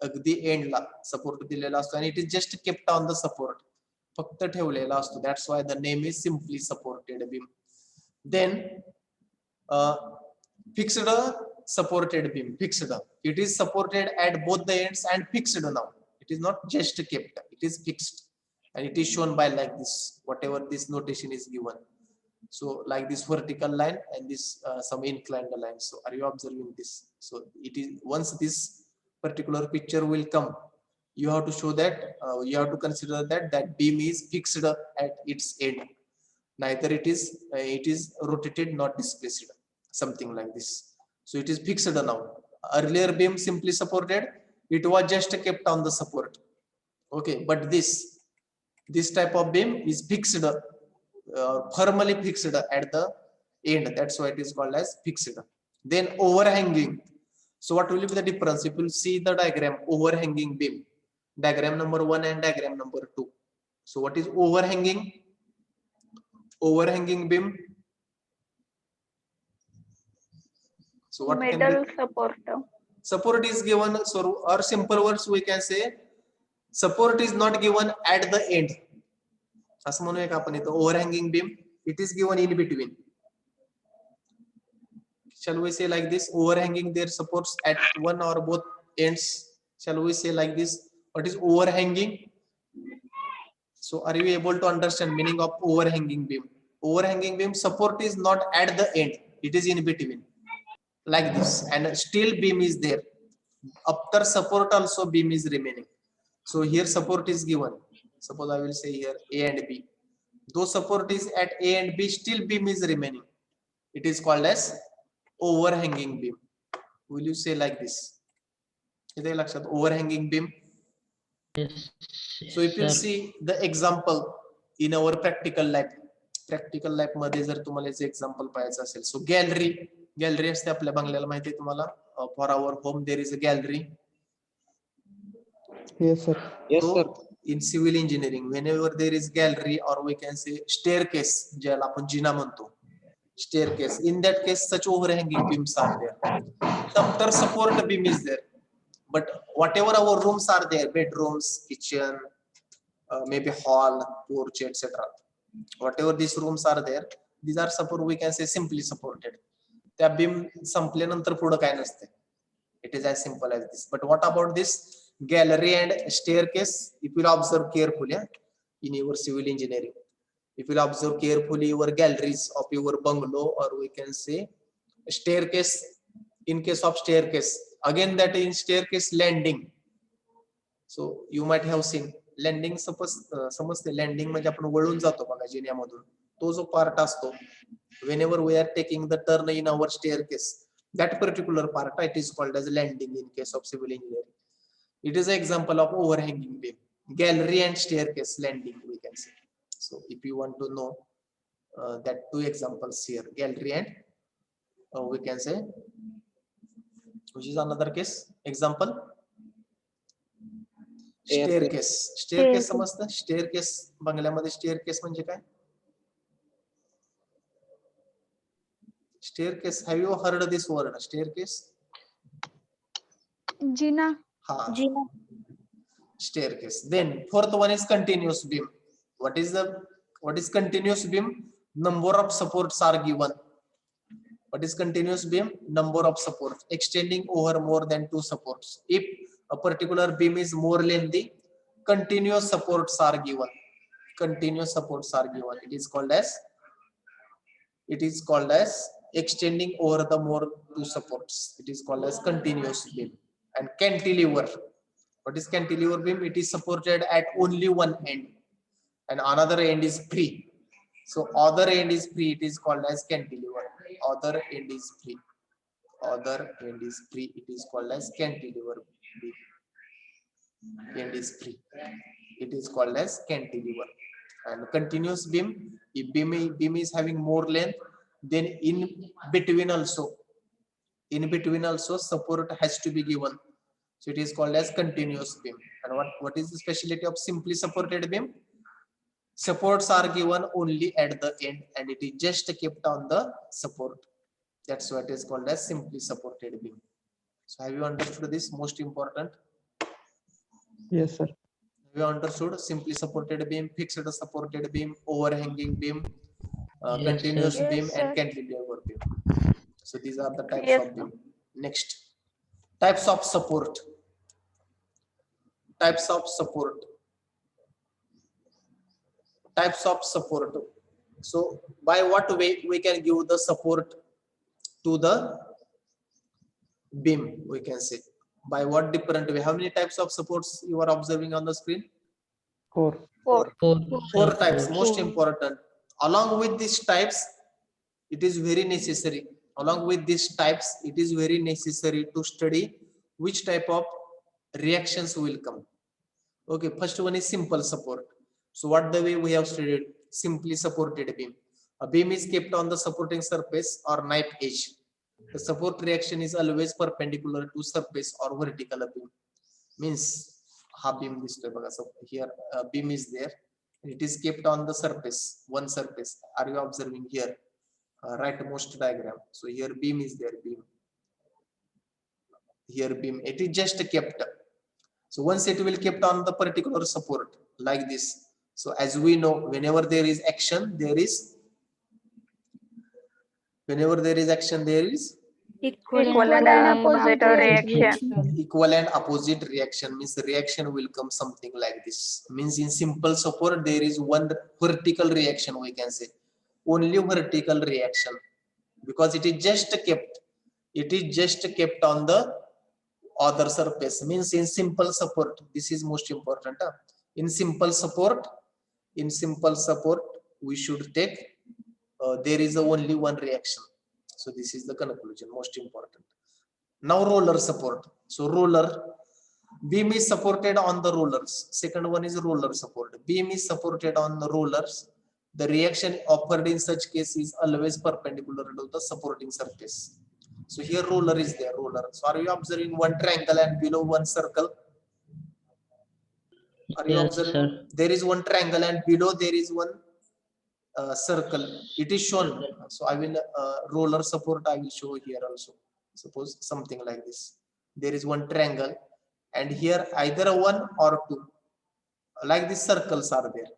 अगदी एंडला support दिलेला असतो आणि it is just kept on the support, फक्त ठेवलेला असतो. That's why the name is simply supported beam. Then fixed supported beam, fixed, it is supported at both the ends and fixed. Now it is not just kept, it is fixed, and it is shown by like this, whatever this notation is given. So like this vertical line and this some inclined line. So are you observing this? So it is, once this particular picture will come, you have to show that you have to consider that that beam is fixed at its end, neither it is rotated, not displaced, something like this. So it is fixed now. Earlier beam simply supported, it was just kept on the support. Okay, but this type of beam is fixed, firmly fixed at the end. That's why it is called as fixed. Then overhanging. So what will be the difference? If you see the diagram, overhanging beam, diagram number 1 and diagram number 2. So what is overhanging? Overhanging beam. So what can Middle be? support. Support is given, so or simple words we can say support is not given at the end. असं म्हणूया का आपण इथं overhanging beam, it is given in between. Shall we say like this? Overhanging their supports at one or both ends. Shall we say like this? What is overhanging? So are you able to understand meaning of overhanging beam? Overhanging beam support is not at the end, it is in between. Like this, and still beam is there. After support also beam is remaining. So here support is given. Suppose I will say here A and B. Though support is at A and B, still beam is remaining. It is called as overhanging beam. Will you say like this? Overhanging beam. Yes, So if you sir. see the example in our practical life मध्ये जर तुम्हाला याचे example पाहायचं असेल, सो gallery असते आपल्या बंगल्याला, माहिती आहे तुम्हाला, for our home there is a gallery. Yes, sir. Yes, sir. In civil engineering, whenever there is gallery or we can say staircase, ज्याला आपण जिना म्हणतो, staircase, in that case such overhanging beams are there. After support beam is there, but whatever our rooms are there, bedrooms, kitchen, maybe hall, porch, etc., whatever these rooms are there, these are support, we can say simply supported. त्या beam संपल्यानंतर पुढे काय नसते, it is as simple as this. But what about this gallery and staircase? If you observe carefully in your civil engineering, if you observe carefully your galleries of your bungalow, or we can say staircase, in case of staircase, again that in staircase landing. So you might have seen landing, समजते landing म्हणजे आपण वळून जातो बघा जिन्यामधून, तो जो part असतो, whenever we are taking the turn in our staircase, that particular part, it is called as landing in case of civil engineering. It is an example of overhanging beam. Gallery and staircase landing, we can say. So if you want to know that two examples here, gallery and we can say, which is another case example, staircase समजतं? staircase बंगल्यामध्ये staircase म्हणजे काय? Staircase, have you heard this word, staircase? Jinnah. Ha. Gina. Staircase. Then fourth one is continuous beam. What is continuous beam? Number of supports are given. What is continuous beam? Number of supports extending over more than 2 supports. If a particular beam is more lengthy, continuous supports are given. Continuous supports are given. It is called as extending over the more 2 supports. It is called as continuous beam. And cantilever. What is cantilever beam? It is supported at only one end and another end is free. So other end is free, it is called as cantilever. Other end is free. Other end is free, it is called as cantilever beam. End is free, it is called as cantilever. And continuous beam, if beam is having more length, then in between also support has to be given. So it is called as continuous beam. And what is the specialty of simply supported beam? Supports are given only at the end and it is just kept on the support. That's what is called as simply supported beam. So have you understood this? Most important. Yes, sir. We understood simply supported beam, fixed supported beam, overhanging beam, Yes, continuous sir. beam, Yes, and sir. cantilever beam. So these are the types Yes, of beam. Next, types of support. Types of support. Types of support. So by what way we can give the support to the beam? We can say by what different way. How many types of supports you are observing on the screen? 4. 4. Four Sir, types, most Four. important. Along with these types, it is very necessary. Along with these types, it is very necessary to study which type of reactions will come. Okay, first one is simple support. So what the way we have studied? Simply supported beam. A beam is kept on the supporting surface or knife edge. The support reaction is always perpendicular to surface or vertical beam. Means हा beam दिसतोय बघा. So here beam is there. It is kept on the surface, one surface. Are you observing here? Rightmost diagram. So here beam is there, beam. Here beam. It is just kept. So once it will kept on the particular support like this. So as we know, whenever there is action, there is action, there is Equal and opposite reaction. equal and opposite reaction. Means the reaction will come something like this. Means in simple support, there is one vertical reaction, we can say. Only vertical reaction. Because it is just kept. It is just kept on the other surface. Means in simple support, this is most important. In simple support, we should take there is only one reaction. So this is the conclusion, most important. Now roller support. So roller, beam is supported on the rollers. Second one is roller support. Beam is supported on the rollers. The reaction offered in such case is always perpendicular to the supporting surface. So here roller is there, roller. So are you observing one triangle and below one circle? Are you Yes, observing? sir. There is one triangle and below there is one circle. It is shown. So I will roller support I will show here also. Suppose something like this. There is one triangle and here either one or two. Like these circles are there.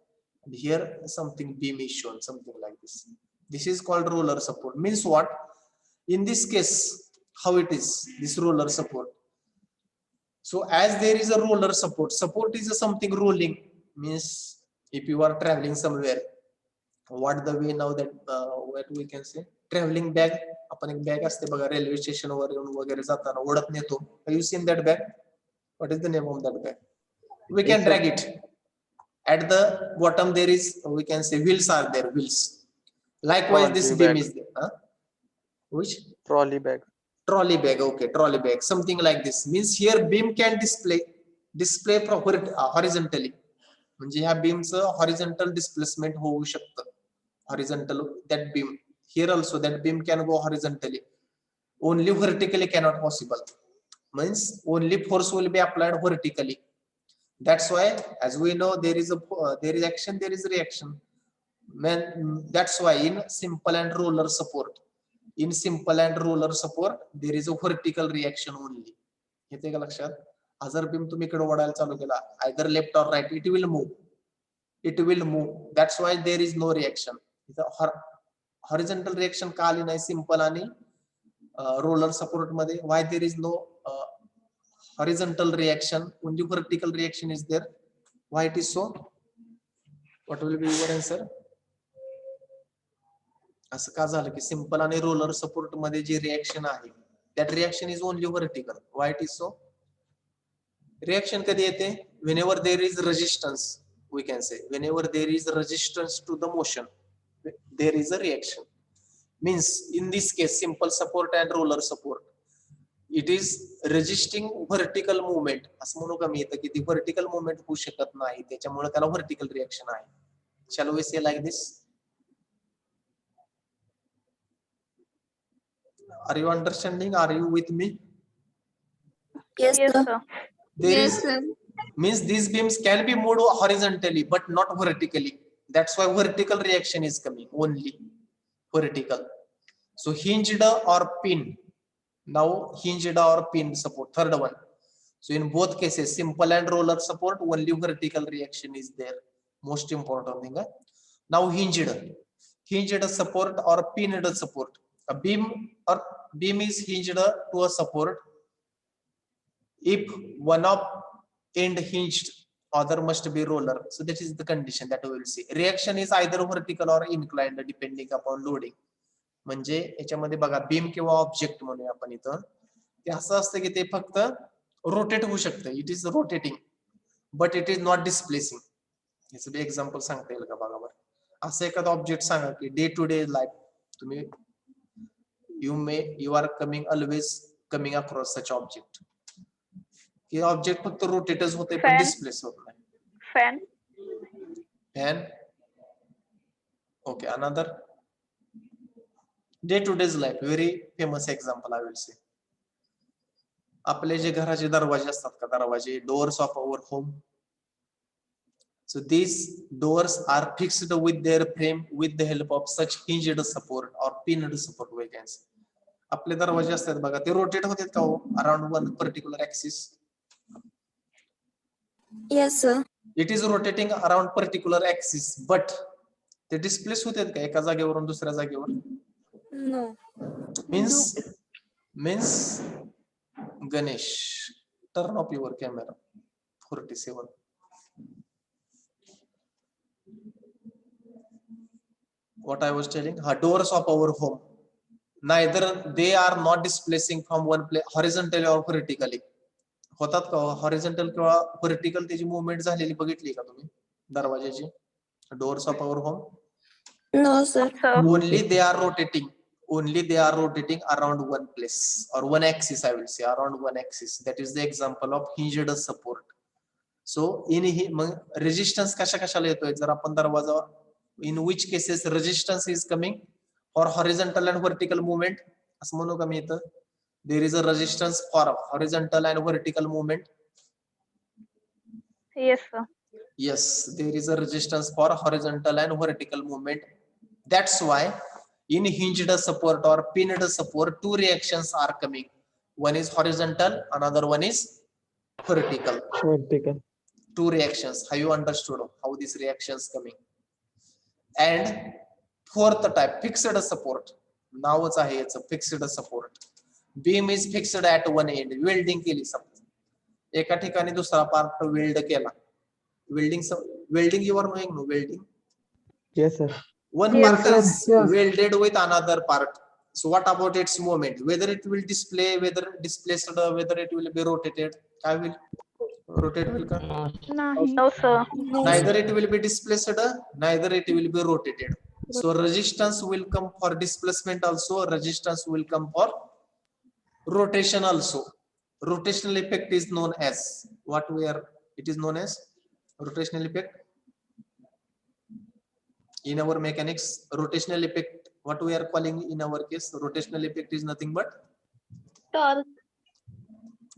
And here something beam is shown, something like this. This is called roller support. Means what? In this case, how it is, this roller support. So as there is a roller support is something rolling. Means if you are traveling somewhere, what the way now that what we can say, traveling bag. आपण एक bag असते बघा railway station वर येऊन वगैरे जाताना ओढत नेतो. You seen that bag? What is the name of that bag? We can Yes, drag it. At the bottom there is, we can say, wheels are there, wheels. Likewise this Trolley beam bag. is there. Huh? Which? Trolley bag. Trolley bag. Okay, trolley bag, something like this. Means here beam can display horizontally. म्हणजे ह्या बीमचं horizontal displacement होऊ शकतं. Horizontal, that beam. Here also that beam can go horizontally. Only vertically cannot possible. Means only force will be applied vertically. That's why, as we know, there is action, there is reaction. That's why in simple and roller support, there is a vertical reaction only. येते का लक्षात? जर beam तुम्ही इकडे ओढायला चालू केला, either left or right, it will move. It will move. That's why there is no reaction. Horizontal reaction का आली नाही simple आणि roller support मध्ये? Why there is no horizontal reaction? Only vertical reaction is there. Why it is so? What will be your answer? असं का झालं की simple आणि रोलर सपोर्ट मध्ये जे रिएक्शन आहे, that reaction is only vertical. Why it is so? Reaction कधी येते? Whenever there is resistance, we can say, whenever there is resistance to the motion, there is a reaction. Means in this case, simple support and roller support, it is resisting vertical movement. असं म्हणू का मी इथं की ती vertical movement होऊ शकत नाही, त्याच्यामुळे त्याला vertical reaction आहे. Shall we say like this? Are you understanding? Are you with me? Yes, sir. There is, means these beams can be moved horizontally but not vertically. That's why vertical reaction is coming, only vertical. So hinged or pin. Now hinged or pin support, third one. So in both cases, simple and roller support, only vertical reaction is there. Most important thing. Now hinged support or pinned support. A beam is hinged to a support. If one of end hinged, other must be roller. So that is the condition that we will see. Reaction is either vertical or inclined depending upon loading. म्हणजे याच्यामध्ये बघा beam किंवा object म्हणूया आपण इथं, ते असं असतं की ते फक्त रोटेट होऊ शकतं. It is rotating but it is not displacing. याचं बी एक्झाम्पल सांगता येईल का बघा बरं. असं एखादं ऑब्जेक्ट सांगा की डे टू डे लाईफ तुम्ही you are coming always coming across such object, की ऑब्जेक्ट फक्त रोटेटच होते पण Fan. डिस्प्लेस होत नाही. Fan. Fan. Okay, another day to day's life, very famous example I will say. आपले जे घराचे दरवाजे असतात का, दरवाजे, doors of our home. So these doors are fixed with their frame with the help of such hinged support or pinned support we can say. आपले दरवाजे असतात बघा, ते रोटेट होतात का around one particular axis. Yes, sir. It is rotating around particular axis, but ते displace होतात का एका जागेवरून दुसऱ्या जागेवर. No. Means Ganesh, turn off your camera. 47. What I was telling, doors of our home, neither they are not displacing from one place horizontally or vertically. होतात का horizontal किंवा व्हर्टिकल त्याची मुवमेंट झालेली बघितली का तुम्ही दरवाजाची, doors of our home. No, sir. So, Only they are rotating around one place or one axis, I will say around one axis. That is the example of hinged support. So in resistance कशा कशाला येतोय जर आपण दरवाजा, in which cases resistance is coming for horizontal and vertical movement असं म्हणू का मी इथं. There is a resistance for horizontal and vertical movement. yes, sir. Yes, there is a resistance for horizontal and vertical movement. That's why in hinged support or pinned support, two reactions are coming. One is horizontal, another one is vertical. Vertical. Two reactions. Have you understood how these reactions coming? And fourth type, fixed support. Now it's a fixed support. Beam is fixed at one end. Welding केली समजा, एका ठिकाणी दुसरा part weld केला. Welding you are knowing, no? Welding. Yes, sir. One Yes, part is yes. welded with another part. So what about its movement? Whether it will display, whether displaced, whether it will be rotated. I will rotate will come. No, नाही. No, sir. No, Neither it will be displaced, neither it will be rotated. So resistance will come for displacement also. Resistance will come for rotation also. Rotational effect is known as what we are. It is known as rotational effect. In our mechanics, rotational effect, what we are calling in our case, rotational effect is nothing but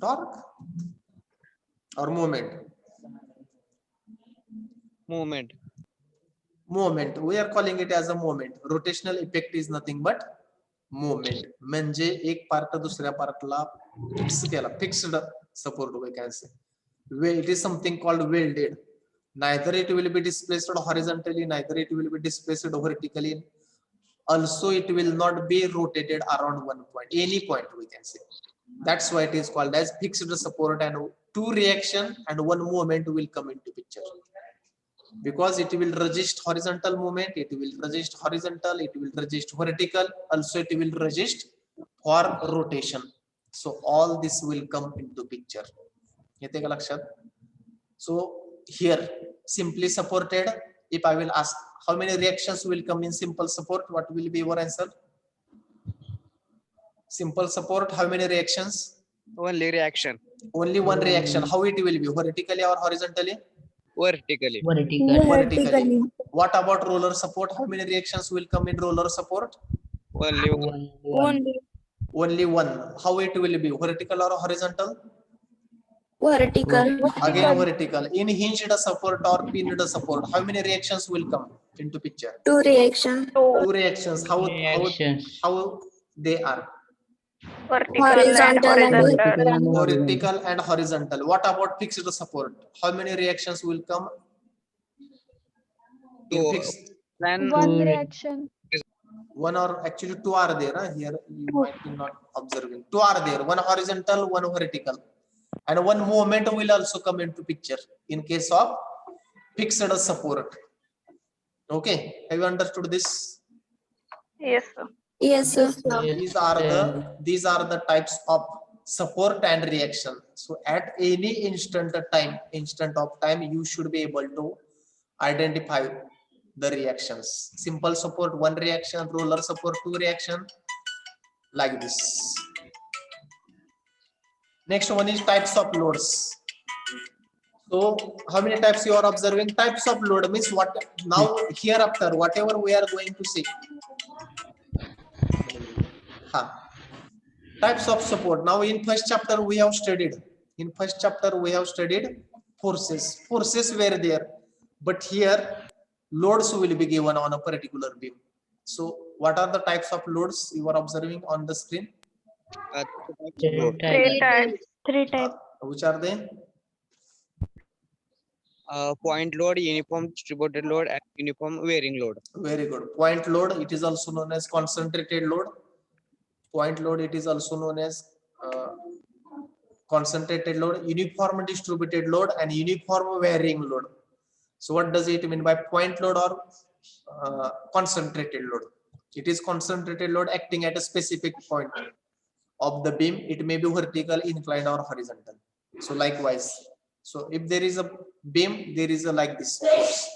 torque or movement. Movement. We are calling it as a movement. Rotational effect is nothing but movement. म्हणजे एक part दुसऱ्या पार्टला fix केला, fixed support we can say. It is something called welded. Neither it will be displaced horizontally, neither it will be displaced vertically. Also, it will not be rotated around one point, any point we can say. That's why it is called as fixed support, and two reaction and one movement will come into picture. Because it will resist horizontal movement, it will resist horizontal, it will resist vertical, also it will resist for rotation. So all this will come into picture. येते का लक्षात? So here simply supported, if I will ask how many reactions will come in simple support, what will be your answer? Simple support, how many reactions? Only reaction. Only one reaction. How it will be, vertically or horizontally? Vertically. vertical. Vertically. What about roller support? How many reactions will come in roller support? Only one. Only Only one. How it will be, vertical or horizontal? vertical. Again vertical. In hinged support or pinned support, how many reactions will come into picture? Two reaction. Two reactions. How Reactions. they are? Vertical and Horizontal. Vertical and horizontal. What about fixed support? How many reactions will come in Two. fixed? Then One Two. reaction. One or actually two are there. Here you might be not observing. Two are there. One horizontal, one vertical, and one movement will also come into picture in case of fixed support. Okay, have you understood this? yes, sir. Yes, sir. These are the types of support and reaction. So at any instant of time, you should be able to identify the reactions. Simple support, one reaction; roller support, two reaction, like this. Next one is types of loads. So how many types you are observing? Types of load means what? Now hereafter, whatever we are going to see. Types of support. Now in first chapter we have studied. In first chapter we have studied forces. Forces were there, but here loads will be given on a particular beam. So what are the types of loads you are observing on the screen? Three types. Three type. Which are they? Point load, uniform distributed load, and uniform varying load. Very good. Point load, it is also known as concentrated load. Point load, it is also known as concentrated load, uniform distributed load, and uniform varying load. So what does it mean by point load or concentrated load? It is concentrated load acting at a specific point of the beam. It may be vertical, inclined, or horizontal. So likewise, so if there is a beam, there is a like this force,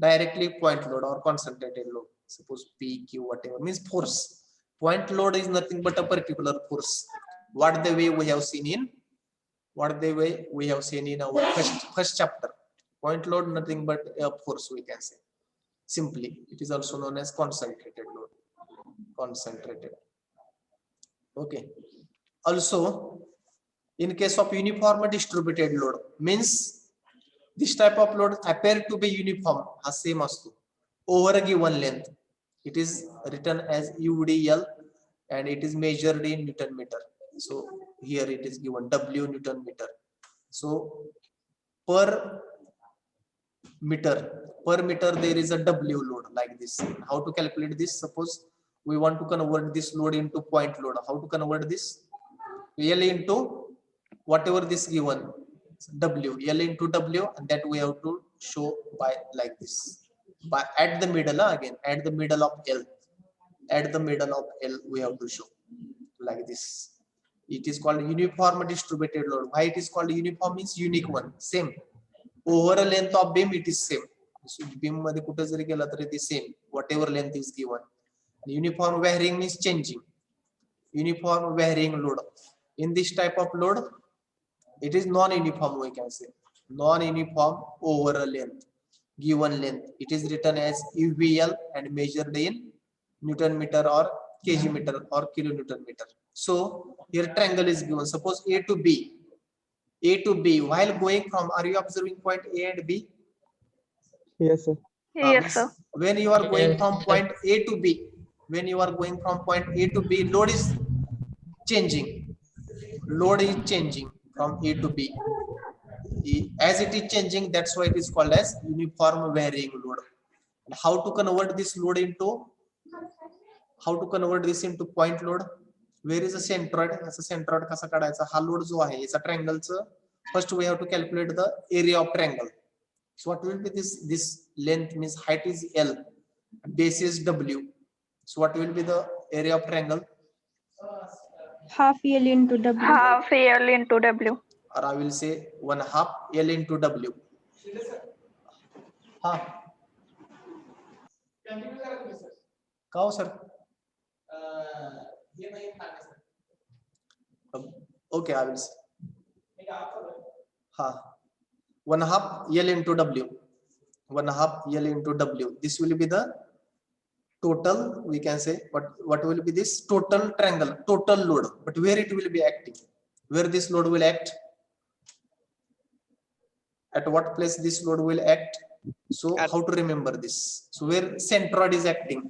directly point load or concentrated load. Suppose P, Q, whatever means force. Point load is nothing but a particular force. What the way we have seen in our first chapter. Point load nothing but a force, we can say. Simply, it is also known as concentrated load. Concentrated. Okay. Also, in case of uniform distributed load, means this type of load appear to be uniform, same as over a given length. It is written as UDL and it is measured in Newton meter. So here it is given W Newton meter. So per meter there is a W load like this. How to calculate this? Suppose we want to convert this load into point load. How to convert this? L into whatever this given W, L into W, and that we have to show by like this. By at the middle again, at the middle of L, we have to show like this. It is called uniform distributed load. Why it is called uniform? Means unique one, same. Over a length of beam, it is same. So beam मध्ये कुठे जरी गेला तरी it is same. Whatever length is given. Uniform varying means changing. Uniform varying load. In this type of load, it is non-uniform, we can say. Non-uniform over a length. Given length. It is written as UVL and measured in Newton meter or kg meter or kilonewton meter. So here triangle is given. Suppose A to B. While going from, are you observing point A and B? Yes, sir. Yes, sir. When you are going from point A to B, load is changing. Load is changing from A to B. As it is changing, that's why it is called as uniform varying load. And how to convert this load into? How to convert this into point load? Where is the centroid? As a centroid कसा काढायचा? हा load जो आहे, याचा triangle चं first we have to calculate the area of triangle. So what will be this? This length means height is L, base is W. So what will be the area of triangle? Half L into W. Half L into W. Or I will say 1/2 L into W. Sir? Okay, I will say. 1/2 L into W. 1/2 L into W. This will be the total, we can say, but what will be this total triangle, total load, but where it will be acting, where this load will act, at what place this load will act. So how to remember this? So where centroid is acting,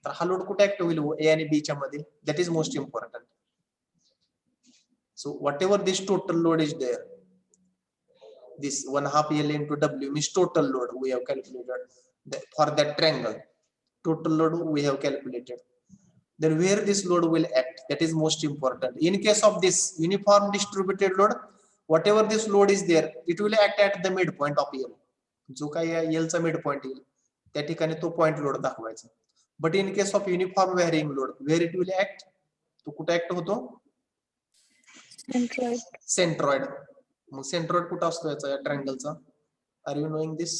तर हा load कुठे act होईल A आणि B च्या मध्ये, that is most important. So whatever this total load is there, this 1/2 L into W means total load we have calculated for that triangle. Total load we have calculated. Then where this load will act, that is most important. In case of this uniform distributed load, whatever this load is there, it will act at the midpoint of L. जो काही L चा midpoint येईल त्या ठिकाणी तो point load दाखवायचा. But in case of uniform varying load, where it will act, तो कुठे act होतो? Centroid. Centroid. मग centroid कुठं असतो याचा triangle-चा? Are you knowing this?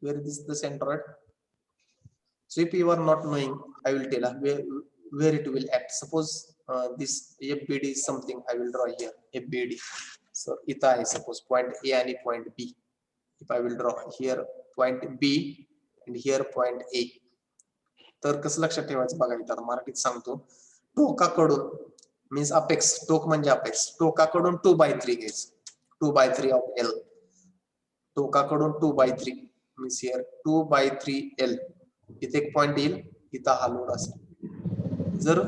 Where is the centroid? So if you are not knowing, I will tell where it will act. Suppose this FBD is something I will draw here. FBD. So इथं आहे suppose point A आणि point B. If I will draw here point B and here point A. तर कसं लक्षात ठेवायचं बघा इथं मराठीत सांगतो. टोकाकडून means apex, टोक म्हणजे apex. टोकाकडून 2/3 घ्यायचं. 2/3 of L. टोकाकडून 2/3 means here 2/3 L. इथे एक पॉइंट येईल, इथं हा लोड असेल. जर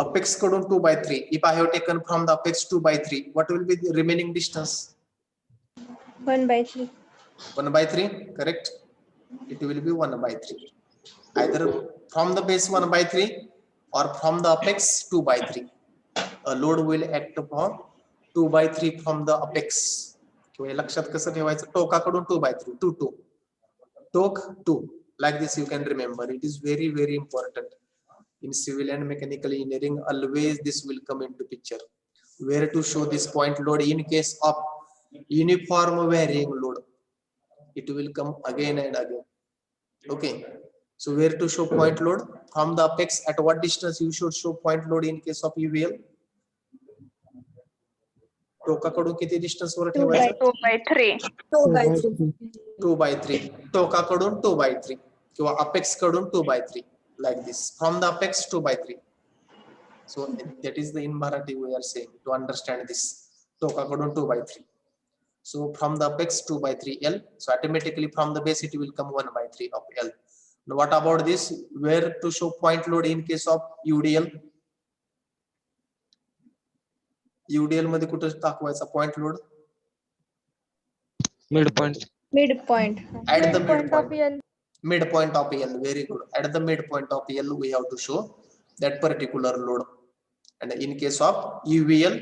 apex कडून 2/3, if I have taken from the apex 2/3, what will be the remaining distance? 1/3. 1/3, correct? It will be 1/3. Either from the base 1/3 or from the apex 2/3. A load will act upon 2/3 from the apex. किंवा हे लक्षात कसं ठेवायचं? टोकाकडून 2/3, 2. टोक 2. Like this you can remember. It is very, very important. In civil and mechanical engineering, always this will come into picture. Where to show this point load in case of uniform varying load. It will come again and again. Okay. So where to show point load? From the apex, at what distance you should show point load in case of UVL? टोकाकडून किती distance वर ठेवायचं? 2/3. 2/3. 2/3. टोकाकडून 2/3 किंवा apex कडून 2/3 like this. From the apex 2/3. So that is the in Marathi we are saying to understand this. टोकाकडून 2/3. So from the apex 2/3 L. So automatically from the base it will come 1/3 of L. Now what about this? Where to show point load in case of UDL? UDL मध्ये कुठे दाखवायचा point load? midpoint. Midpoint. At the Midpoint of midpoint. L. Midpoint of L. Very good. At the midpoint of L we have to show that particular load. And in case of UVL,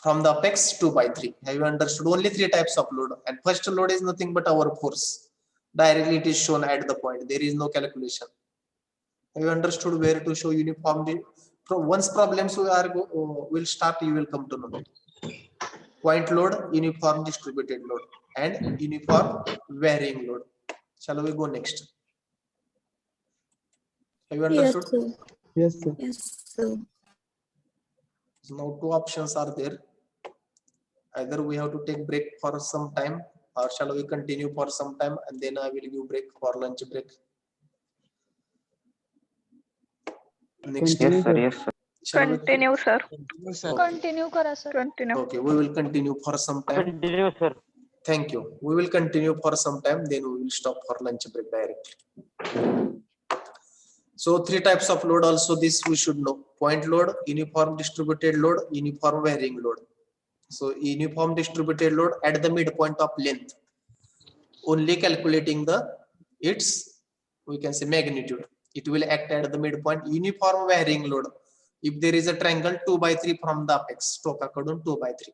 from the apex 2/3. Have you understood? Only 3 types of load. And first load is nothing but our force. Directly it is shown at the point. There is no calculation. Have you understood where to show uniformly? Once problems will start, you will come to know. Point load, uniform distributed load, and uniform varying load. Shall we go next? Have you Yes, understood? sir. Yes, sir. Yes, sir. Now 2 options are there. Either we have to take break for some time, or shall we continue for some time and then I will give break for lunch break. Next. Continue, Yes sir, sir. yes sir. Shall we? Continue, sir. Continue करा sir. Continue. Okay, we will continue for some time. Continue, sir. Thank you. We will continue for some time, then we will stop for lunch break directly. So 3 types of load also this we should know. Point load, uniform distributed load, uniform varying load. So uniform distributed load at the midpoint of length. Only calculating its, we can say, magnitude. It will act at the midpoint. Uniform varying load. If there is a triangle 2/3 from the apex, टोकाकडून 2/3.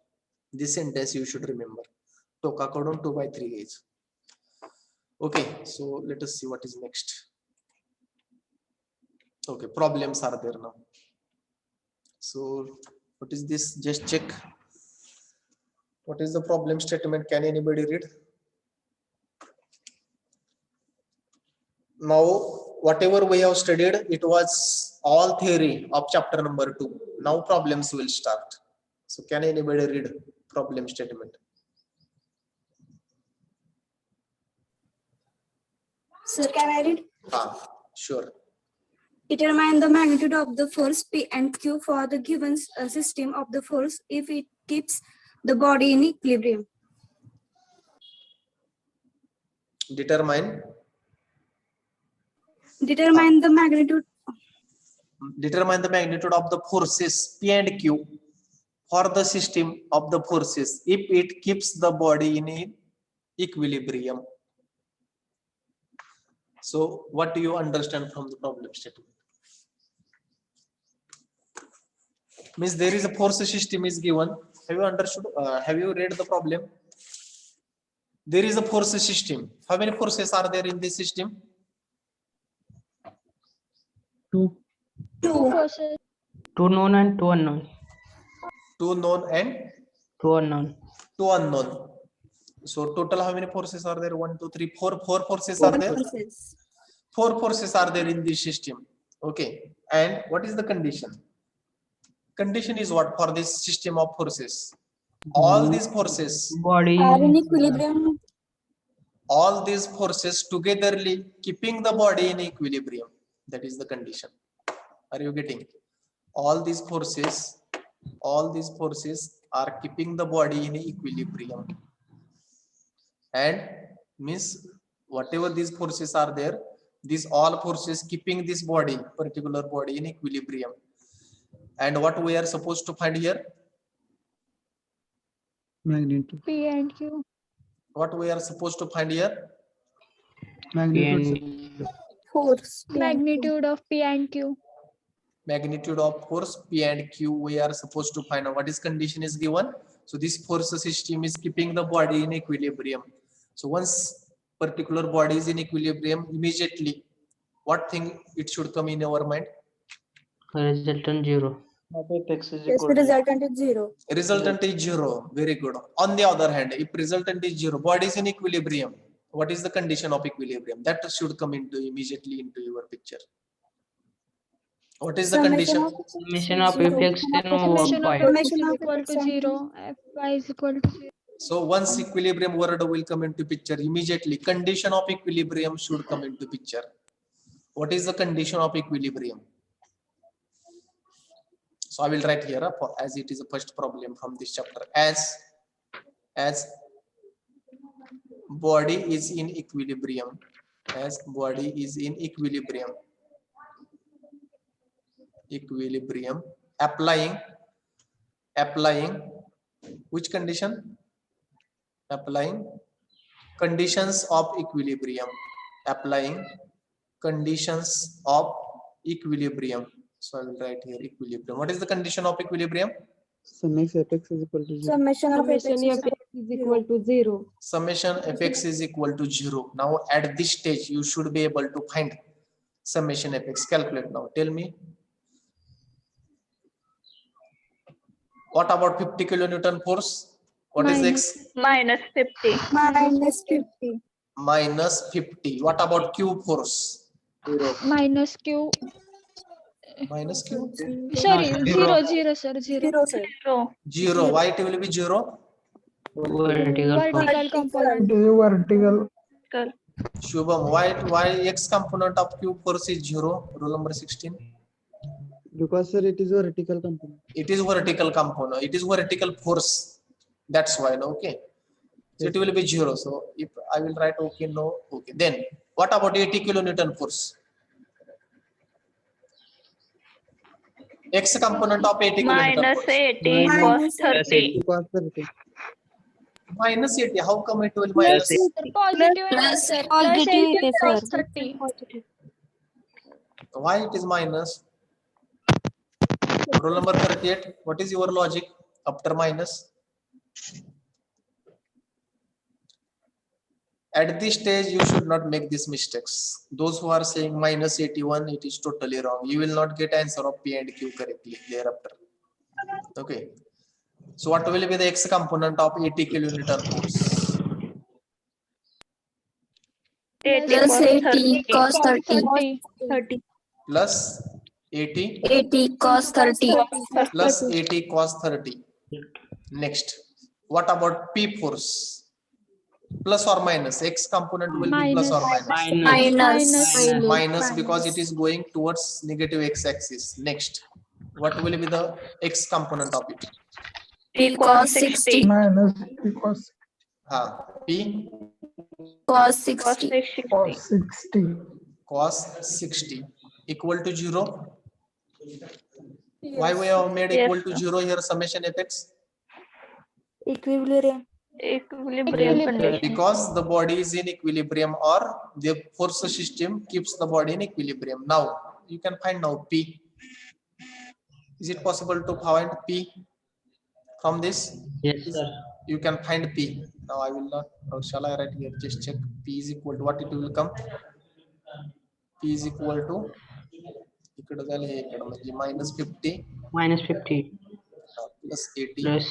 This sentence you should remember. टोकाकडून 2/3 is. Okay, so let us see what is next. Okay, problems are there now. So what is this? Just check. What is the problem statement? Can anybody read? Now, whatever we have studied, it was all theory of chapter number 2. Now problems will start. So can anybody read problem statement? Sir, can I read? Sure. Determine the magnitude of the force P and Q for the given system of the force if it keeps the body in equilibrium. Determine the magnitude the magnitude of the forces P and Q for the system of the forces if it keeps the body in equilibrium. So what do you understand from the problem statement? Means there is a force system is given. Have you understood? Have you read the problem? There is a force system. How many forces are there in this system? Two. Two forces. 2 known and 2 unknown. 2 known and 2 unknown. 2 unknown. So total how many forces are there? 1, 2, 3, 4. 4 forces are there. Forces. 4 forces are there in this system. Okay. And what is the condition? Condition is what for this system of forces? All these forces, Body Are in equilibrium. all these forces togetherly keeping the body in equilibrium. That is the condition. Are you getting? All these forces are keeping the body in equilibrium. And means whatever these forces are there, these all forces keeping this body, particular body in equilibrium. And what we are supposed to find here? Magnitude. P and Q. What we are supposed to find here? Magnitude. and Force. Magnitude of P and Q. Magnitude of force P and Q we are supposed to find out. What is condition is given? So this force system is keeping the body in equilibrium. So once particular body is in equilibrium, immediately what thing it should come in our mind? resultant 0. Yes, the resultant is 0. Resultant is 0. Very good. On the other hand, if resultant is 0, body is in equilibrium. What is the condition of equilibrium? That should come into immediately into your picture. What is the condition? Summation of Zero. fx and Summation of y. F is Summation of equal F to and 0. Fy is equal to 0. So once equilibrium word will come into picture, immediately condition of equilibrium should come into picture. What is the condition of equilibrium? So I will write here as it is a first problem from this chapter. As body is in equilibrium, as body is in equilibrium, applying which condition? Applying conditions of equilibrium, applying conditions of equilibrium. So I will write here equilibrium. What is the condition of equilibrium? Summation fx is equal to 0. Summation of F is equal to 0. Summation fx is equal to 0. Now at this stage you should be able to find summation fx. Calculate now. Tell me. What about 50 kilonewton force? What is x? minus 50. Minus 50. Minus 50. What about q force? Minus Q. Minus q? Sorry, Zero. 0, sir. 0. 0, sir. 0. 0. Why it will be 0? Vertical force. Vertical component. Vertical. Shubham, why x component of q force is 0? Rule number 16. Because sir, it is a vertical component. It is vertical component. It is vertical force. That's why. Okay. So it will be 0. So if I will write okay, no, okay. Then what about 80 kilonewton force? X component of 80 kilonewton Minus force. 80 cos Minus 30. Because 30. Minus 80. How come it will Plus minus? positive and Plus sir. positive Plus 80 is cos sir. 30. Why it is minus? Rule number 38. What is your logic after minus? At this stage, you should not make these mistakes. Those who are saying minus 81, it is totally wrong. You will not get answer of P and Q correctly thereafter. Okay. So what will be the x component of 80 kilonewton force? 80 Plus cos 80 30. cos 30. 30. 30. Plus 80 80 cos 30. plus 80 cos 30. Next, what about P force? Plus or minus? X component will be plus or minus? Minus. Minus because it is going towards negative x-axis. Next, what will be the x component of it? P cos 60. Minus because P Cos Cos 60. 60. cos 60 equal to 0. Why we have made Yes, equal to sir. 0 here summation fx? Equilibrium. Equilibrium Yes, sir. condition. Because the body is in equilibrium, or the force system keeps the body in equilibrium. Now you can find now P. Is it possible to find P from this? Yes, sir. You can find P. Now I will not, or shall I write here? Just check. P is equal to what it will come. P is equal to इकडं झालं हे इकडं म्हणजे -50 Minus 50 plus 80 plus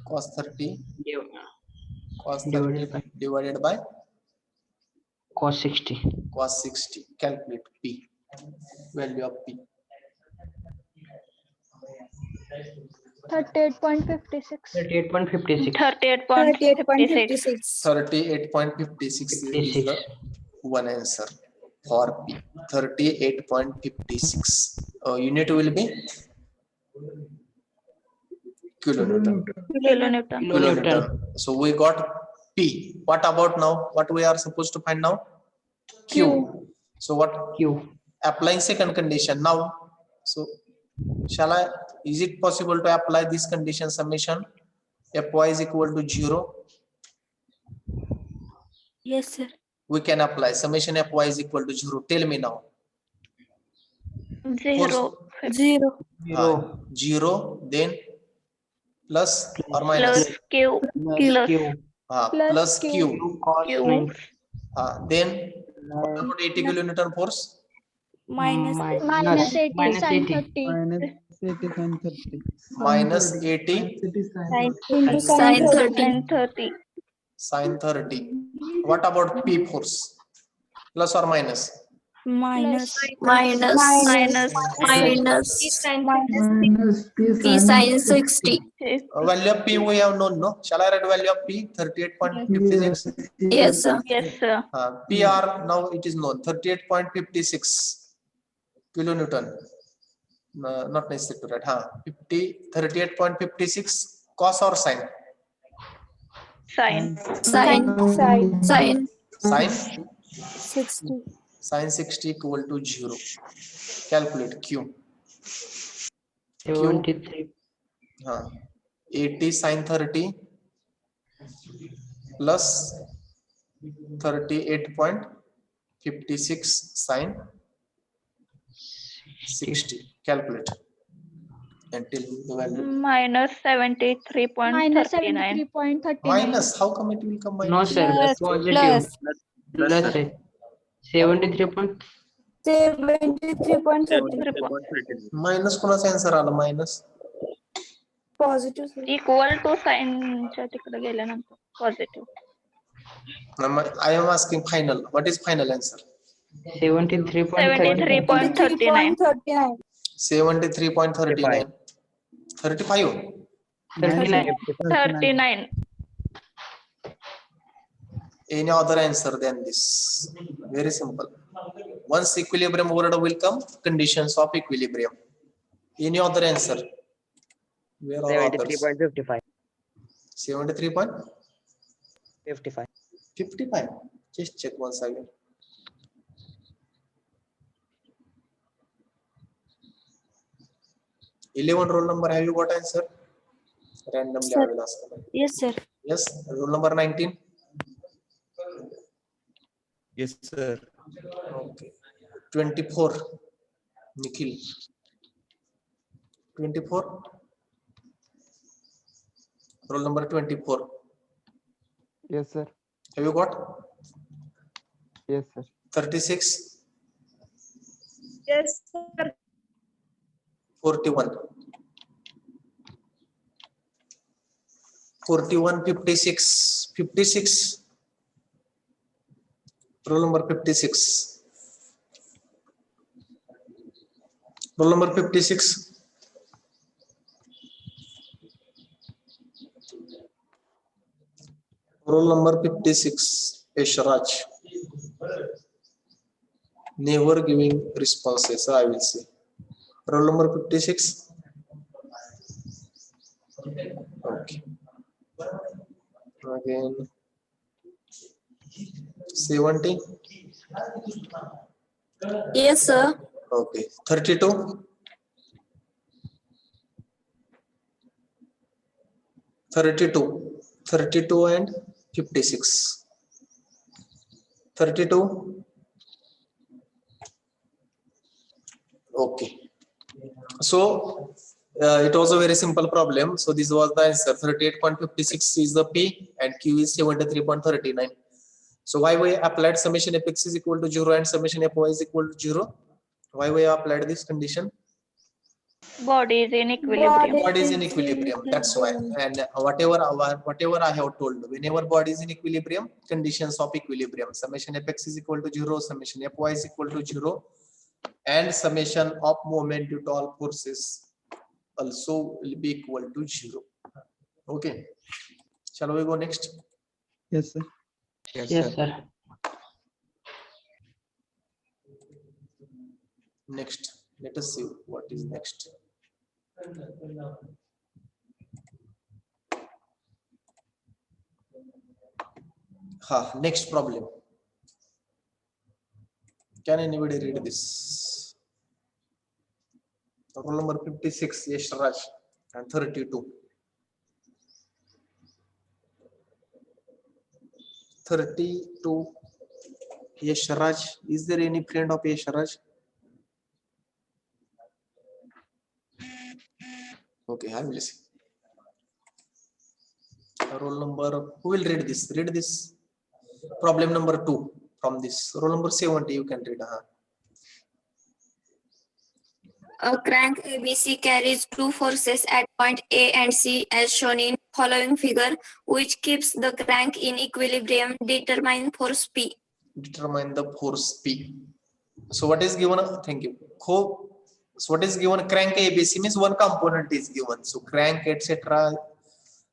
cos 30 divided by divided by cos 60. cos 60. Calculate P. Value of P. 38.56. 38.56. 38.56. 38.56 is the one answer for P. 38.56. Unit will be kilonewton. Kilonewton. Kilonewton. So we got P. What about now? What we are supposed to find now? Q. So what? Q. Applying second condition now. So shall I? Is it possible to apply this condition summation? Fy is equal to 0. Yes, sir. We can apply summation Fy is equal to 0. Tell me now. 0 0. 0 then plus or plus minus Q plus Q. plus Q. Cos Q. 90. Then what about 80 kilonewton force? Minus Minus 80 minus sin 80. 30 minus 80 sin 30. Minus 80 into sin sin 30. 30. sin 30. What about P force? Plus or minus? minus Minus Minus P sin 60. Value of P we have known, no? Shall I write value of P? 38.56. Yes, sir. PR now it is known 38.56 kilonewton. Not necessary to write. 38.56 cos or sin? Sin. Sin 60. sin 60 equal to 0. Calculate Q. 73. 80 sin 30 plus 38.56 sin 60. Calculate until the value. Minus Minus 73.39. 73.39. Minus, how come it will come minus? No, sir. Plus, Positive. Plus 73. 73.30. Minus कोणाचा answer आला minus? Positive. sir. Equal to sign च्या तिकडे गेल्यानंतर positive. I am asking final. What is final answer? 73.39. 73.39. 73.39. 35. 39. 39. Any other answer than this? Very simple. Once equilibrium word will come, conditions of equilibrium. Any other answer? Where are others? 73.55. 73.55. 55. Just check once again. Eleven roll number. Have you got answer? Randomly I will ask. Yes, sir. Yes. Roll number 19. Yes, sir. Okay. 24. Nikhil. 24. Roll number 24. Yes, sir. Have you got? Yes, sir. 36. Yes, sir. 41. 41, 56. 56. Roll number 56. Roll number 56. Roll number 56. Eshraj. Never giving responses, I will say. Roll number 56. Okay. Again. 70. Yes, sir. Okay. 32. 32 and 56. 32. Okay. So it was a very simple problem. So this was the answer. 38.56 is the P and Q is 73.39. So why we applied summation fx is equal to 0 and summation fy is equal to 0? Why we applied this condition? Body is in equilibrium. Body is in equilibrium. That's why. And whatever I have told, whenever body is in equilibrium, conditions of equilibrium. Summation fx is equal to 0, summation fy is equal to 0, and summation of moment due to all forces also will be equal to 0. Okay. Shall we go next? Yes, sir. Yes, sir. Next. Let us see what is next. Next problem. Can anybody read this? Roll number 56, Yash Raj, and 32. 32, Yash Raj. Is there any friend of Yash Raj? Okay, I will see. Roll number, who will read this? Read this. Problem number 2 from this. Roll number 70, you can read. A crank ABC carries two forces at point A and C as shown in following figure, which keeps the crank in equilibrium. Determine force P. Determine the force P. So what is given? Thank you. So what is given? Crank ABC means one component is given. So crank, etc.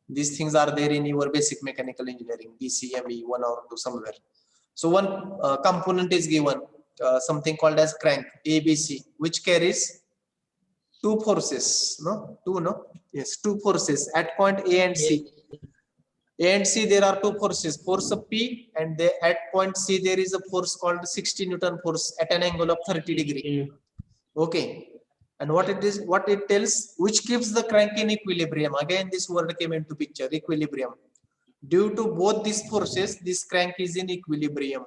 These things are there in your basic mechanical engineering, BCME 1 or 2 somewhere. So one component is given, something called as crank ABC, which carries two forces. Yes, two forces at point A and C. A and C, there are two forces, force of P, and at point C there is a force called 60 Newton force at an angle of 30 degree. Okay. And what it tells, which keeps the crank in equilibrium. Again, this word came into picture, equilibrium. Due to both these forces, this crank is in equilibrium.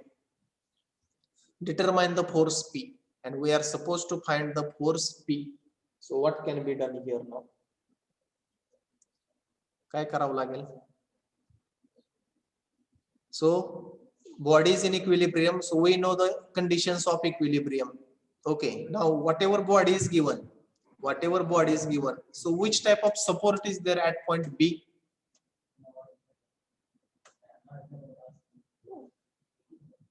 Determine the force P. And we are supposed to find the force P. So what can be done here now? काय करावं लागेल? So body is in equilibrium. So we know the conditions of equilibrium. Okay, now whatever body is given, so which type of support is there at point B?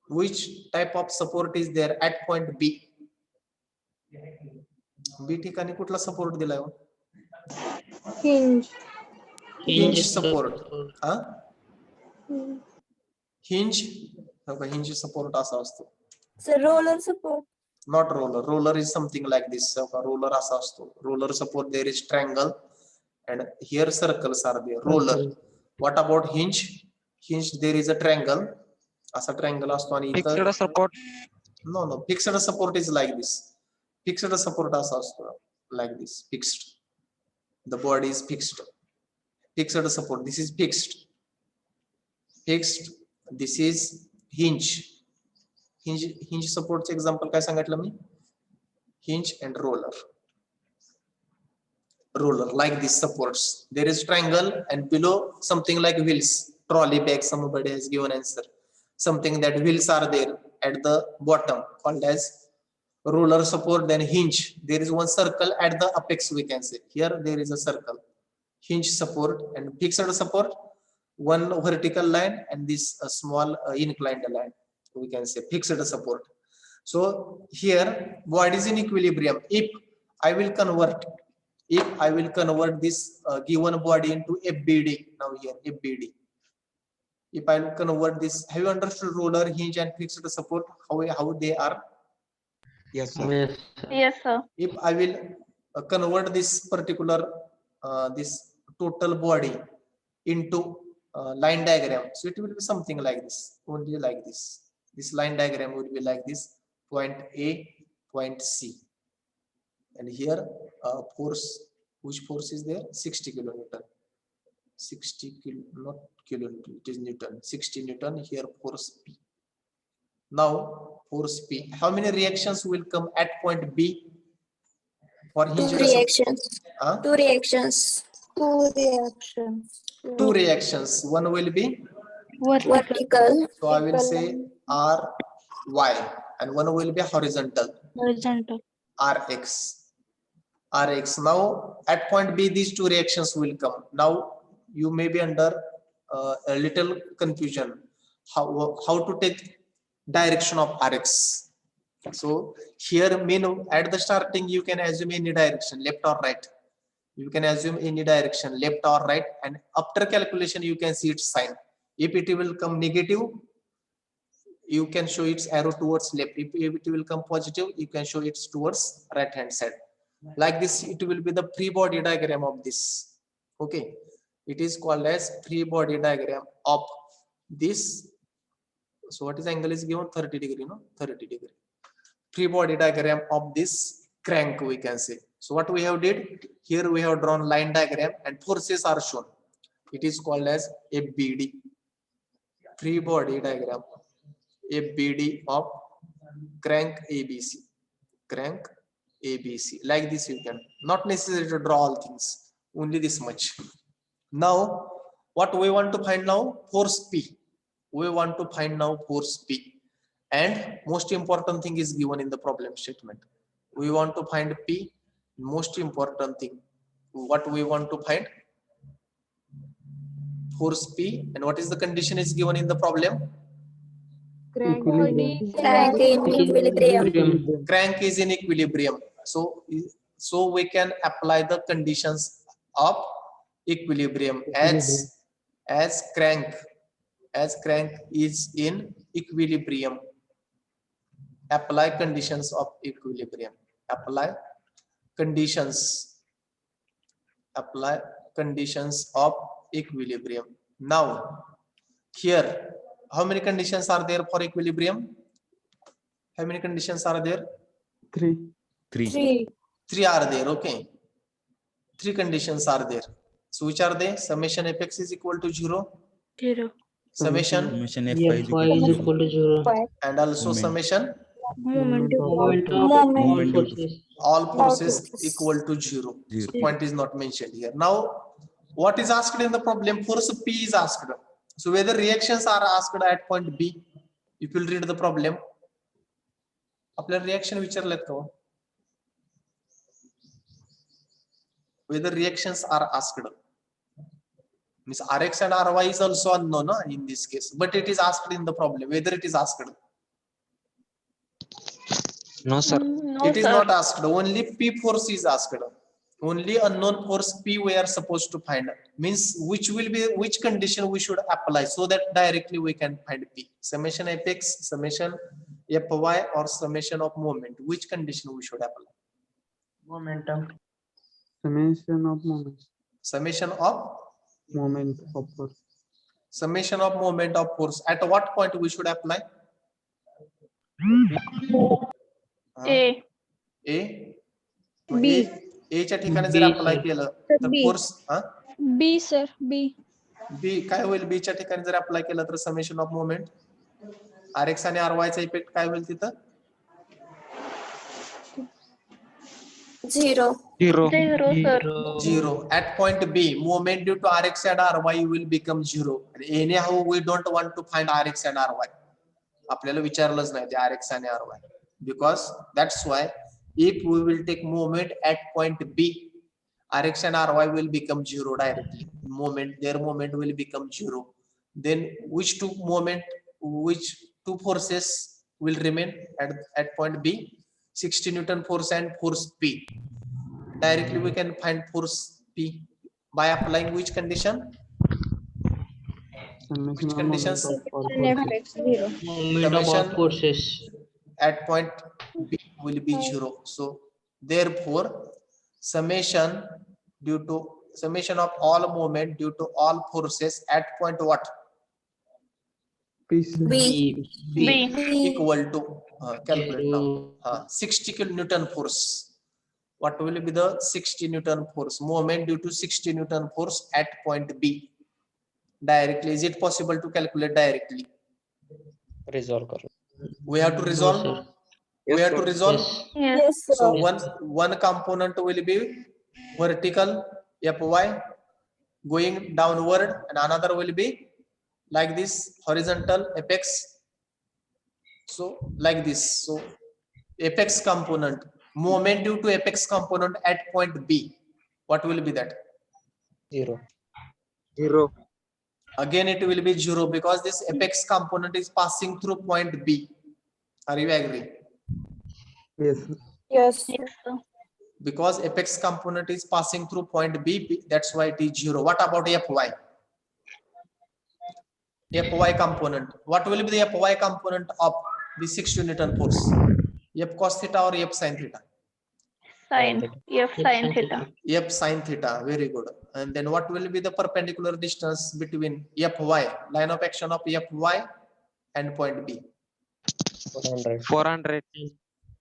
Which type of support is there at point B? B ठिकाणी कुठला support दिलाय? Hinge support. Hinge support असा असतो. So roller support. Not roller. Roller is something like this. Roller असा असतो. Roller support, there is triangle and here circles are there. Roller. What about hinge? Hinge, there is a triangle. असा triangle असतो आणि Fixed support. No. Fixed support is like this. Fixed support असा असतो. Like this. Fixed. The body is fixed. Fixed support. This is fixed. Fixed. This is hinge. Hinge support's example काय सांगितलं मी? Hinge and roller. Roller like this supports. There is triangle and below something like wheels. Trolley bag, somebody has given answer. Something that wheels are there at the bottom called as roller support. Then hinge. There is one circle at the apex, we can say. Here there is a circle. Hinge support and fixed support. One vertical line and this small inclined line. We can say fixed support. So here body is in equilibrium. If I will convert this given body into FBD, now here FBD. If I will convert this, have you understood roller, hinge and fixed support, how they are? Yes, sir. Yes, sir. If I will convert this particular this total body into line diagram, so it will be something like this, only like this. This line diagram would be like this, point A, point C. And here force, which force is there? 60 kilonewton. 60 kilo, not kilonewton, it is Newton. 60 Newton here, force P. Now force P. How many reactions will come at point B? For Two hinge reactions. Huh? Two reactions. Two reactions. One will be, Vertical. so I will say R Y, and one will be horizontal, Horizontal. RX. RX. Now at point B, these two reactions will come. Now you may be under a little confusion how to take direction of RX. So here at the starting you can assume any direction, left or right. You can assume any direction, left or right, and after calculation you can see its sign. If it will come negative, you can show its arrow towards left. If it will come positive, you can show it towards right hand side. Like this, it will be the free body diagram of this. Okay, it is called as free body diagram of this. So what is angle is given? 30 degree, no? 30 degree. Free body diagram of this crank, we can say. So what we have did here, we have drawn line diagram and forces are shown. It is called as FBD, free body diagram, FBD of crank ABC, crank ABC. Like this you can, not necessary to draw all things, only this much. Now what we want to find now? Force P. We want to find now force P, and most important thing is given in the problem statement. We want to find P. Most important thing, what we want to find? Force P, and what is the condition is given in the problem? Crank in equilibrium. Crank is in equilibrium. So we can apply the conditions of equilibrium as crank is in equilibrium. Apply conditions of equilibrium. Apply conditions of equilibrium. Now here, how many conditions are there for equilibrium? How many conditions are there? Three are there. Okay, three conditions are there. So which are they? Summation fx is equal to 0, 0. summation Fy is equal to 0. and also summation Moment of Moment of forces. all forces equal to 0. So point is not mentioned here. Now what is asked in the problem? Force P is asked. So whether reactions are asked at point B, if you read the problem, आपल्या reaction विचारलेत का? Whether reactions are asked, means Rx and Ry is also unknown in this case, but it is asked in the problem whether it is asked. No, sir. No, It is sir. not asked. Only P force is asked. Only unknown force P we are supposed to find. Means which condition we should apply so that directly we can find P. Summation fx, summation fy, or summation of moment. Which condition we should apply? Momentum. Summation of moment. Summation of Moment of force. summation of moment of force. At what point we should apply? A. A. B. A च्या ठिकाणी जर B, apply sir. केलं तर B. Force B, sir. B. B काय होईल? B च्या ठिकाणी जर अप्लाय केलं तर समेशन ऑफ मोमेंट Rx आणि Ry चा इफेक्ट काय होईल तिथं? 0. 0. 0, sir. 0. At point B, moment due to Rx and Ry will become 0. Anyhow, we don't want to find Rx and Ry. आपल्याला विचारलंच नाही ते Rx आणि Ry. Because that's why if we will take moment at point B, Rx and Ry will become 0 directly. Their moment will become 0. Then which two forces will remain at point B? 60 Newton force and force P. Directly we can find force P by applying which condition? Which conditions? Moment of all forces. At point B will be 0. So therefore summation of all moment due to all forces at point what? P. B equal to calculate now. 60 kilonewton force. what will be the 60 Newton force, moment due to 60 Newton force at point B? Directly, is it possible to calculate directly? Resolve करो. We have to No, resolve. sir. We have to resolve. Yes. Yes. So one component will be vertical Fy going downward, and another will be like this horizontal apex. So like this. So apex component, moment due to apex component at point B, what will be that? 0. Again it will be 0 because this apex component is passing through point B. Are you agree? Yes. Yes. Yes, sir. Because apex component is passing through point B, that's why it is 0. What about Fy? Fy component. What will be the Fy component of the 60 Newton force? F cos theta or F sin theta? Sin. F sin theta. F sin theta. Very good. And then what will be the perpendicular distance between Fy, line of action of Fy and point B? 400.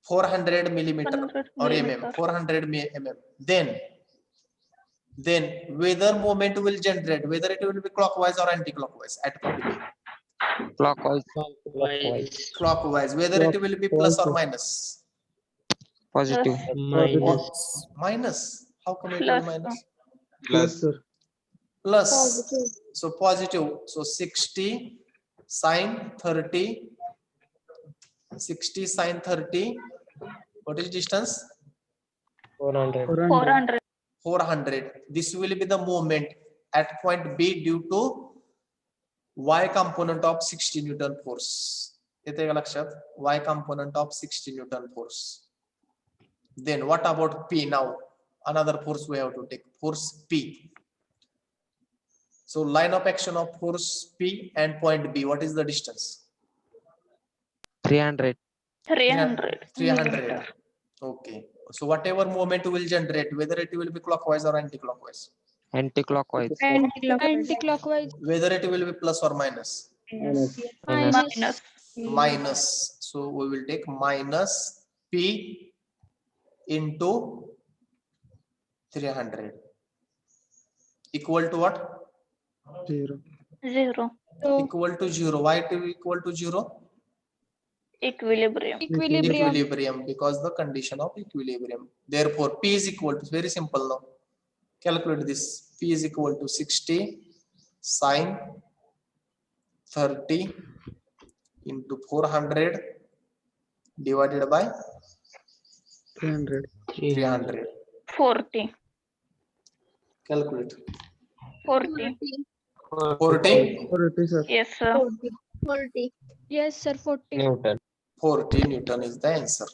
400 millimeter 100 or millimeter. mm. 400 mm. Then whether moment will generate, whether it will be clockwise or anti-clockwise at point B. Clockwise. Clockwise. Clockwise, whether it will be plus or minus. Positive. Minus. Minus. How come it will Plus. minus? Plus, sir. Plus. So positive. So 60 sine 30. 60 sine 30. What is distance? 400. 400. 400. This will be the moment at point B due to y component of 60 Newton force. येते का लक्षात? Y component of 60 Newton force. Then what about P now? Another force we have to take. Force P. So line of action of force P and point B. What is the distance? 300. 300. 300. Okay. So whatever moment will generate, whether it will be clockwise or anti-clockwise, Anti-clockwise. Anti-clockwise. whether it will be plus or minus, Minus. minus. So we will take minus P into 300 equal to what? 0. 0. Equal to 0. Why it will be equal to 0? Equilibrium. Equilibrium, because the condition of equilibrium. Therefore, P is equal to, very simple now. Calculate this. P is equal to 60 sine 30 into 400 divided by 300. 300. 40. Calculate. 40. 40. 40, sir. Yes, sir. 40. Yes, sir. 40. Newton. 40 Newton is the answer.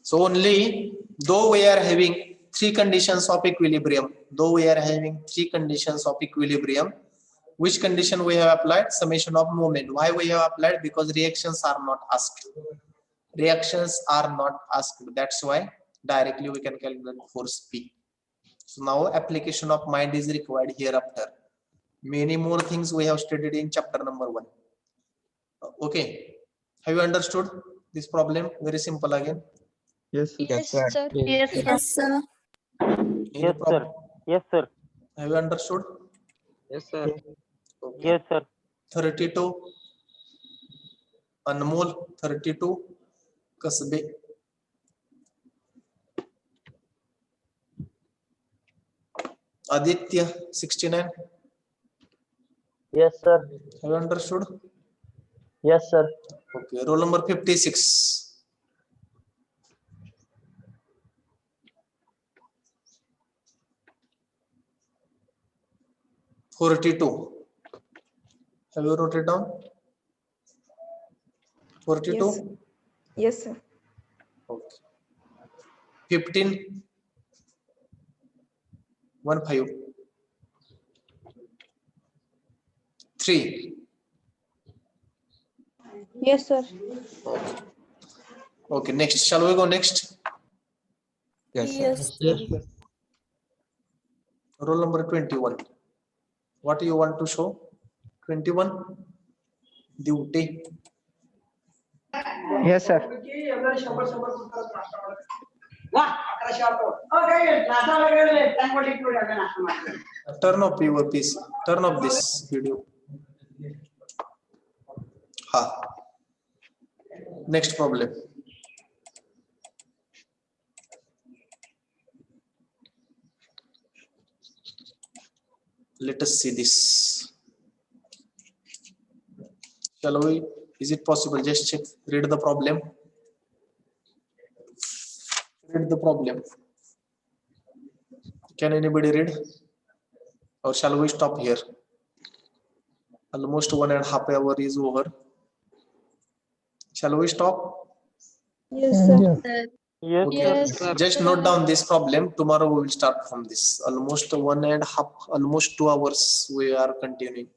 So only though we are having three conditions of equilibrium, which condition we have applied? Summation of moment. Why we have applied? Because reactions are not asked. That's why directly we can calculate force P. So now application of mind is required hereafter. Many more things we have studied in chapter number 1. Okay. Have you understood this problem? Very simple again. Yes, sir. Yes, sir. Yes, sir. Yes, sir. Any problem? Yes, sir. Have you understood? Yes, sir. Okay. Yes, sir. 32. Anmol 32. Kasbe. Aditya 69. Yes, sir. Have you understood? Yes, sir. Okay. Roll number 56. Have you wrote it down? 42. Yes, sir. Okay. 15. 15. 3. Yes, sir. Okay, next. Shall we go next? Yes. Yes. Roll number 21. What do you want to show? 21. Duty. Yes, sir. Turn off your PC. Turn off this video. Ha. Next problem. Let us see this. Shall we? Is it possible? Just check. Read the problem. Read the problem. Can anybody read? Or shall we stop here? Almost 1.5 hours is over. Shall we stop? Yes, sir. Yes. Yes. Just note down this problem. Tomorrow we will start from this. Almost 1.5, almost 2 hours we are continuing.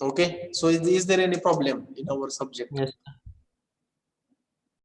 Okay. So is there any problem in our subject? Yes.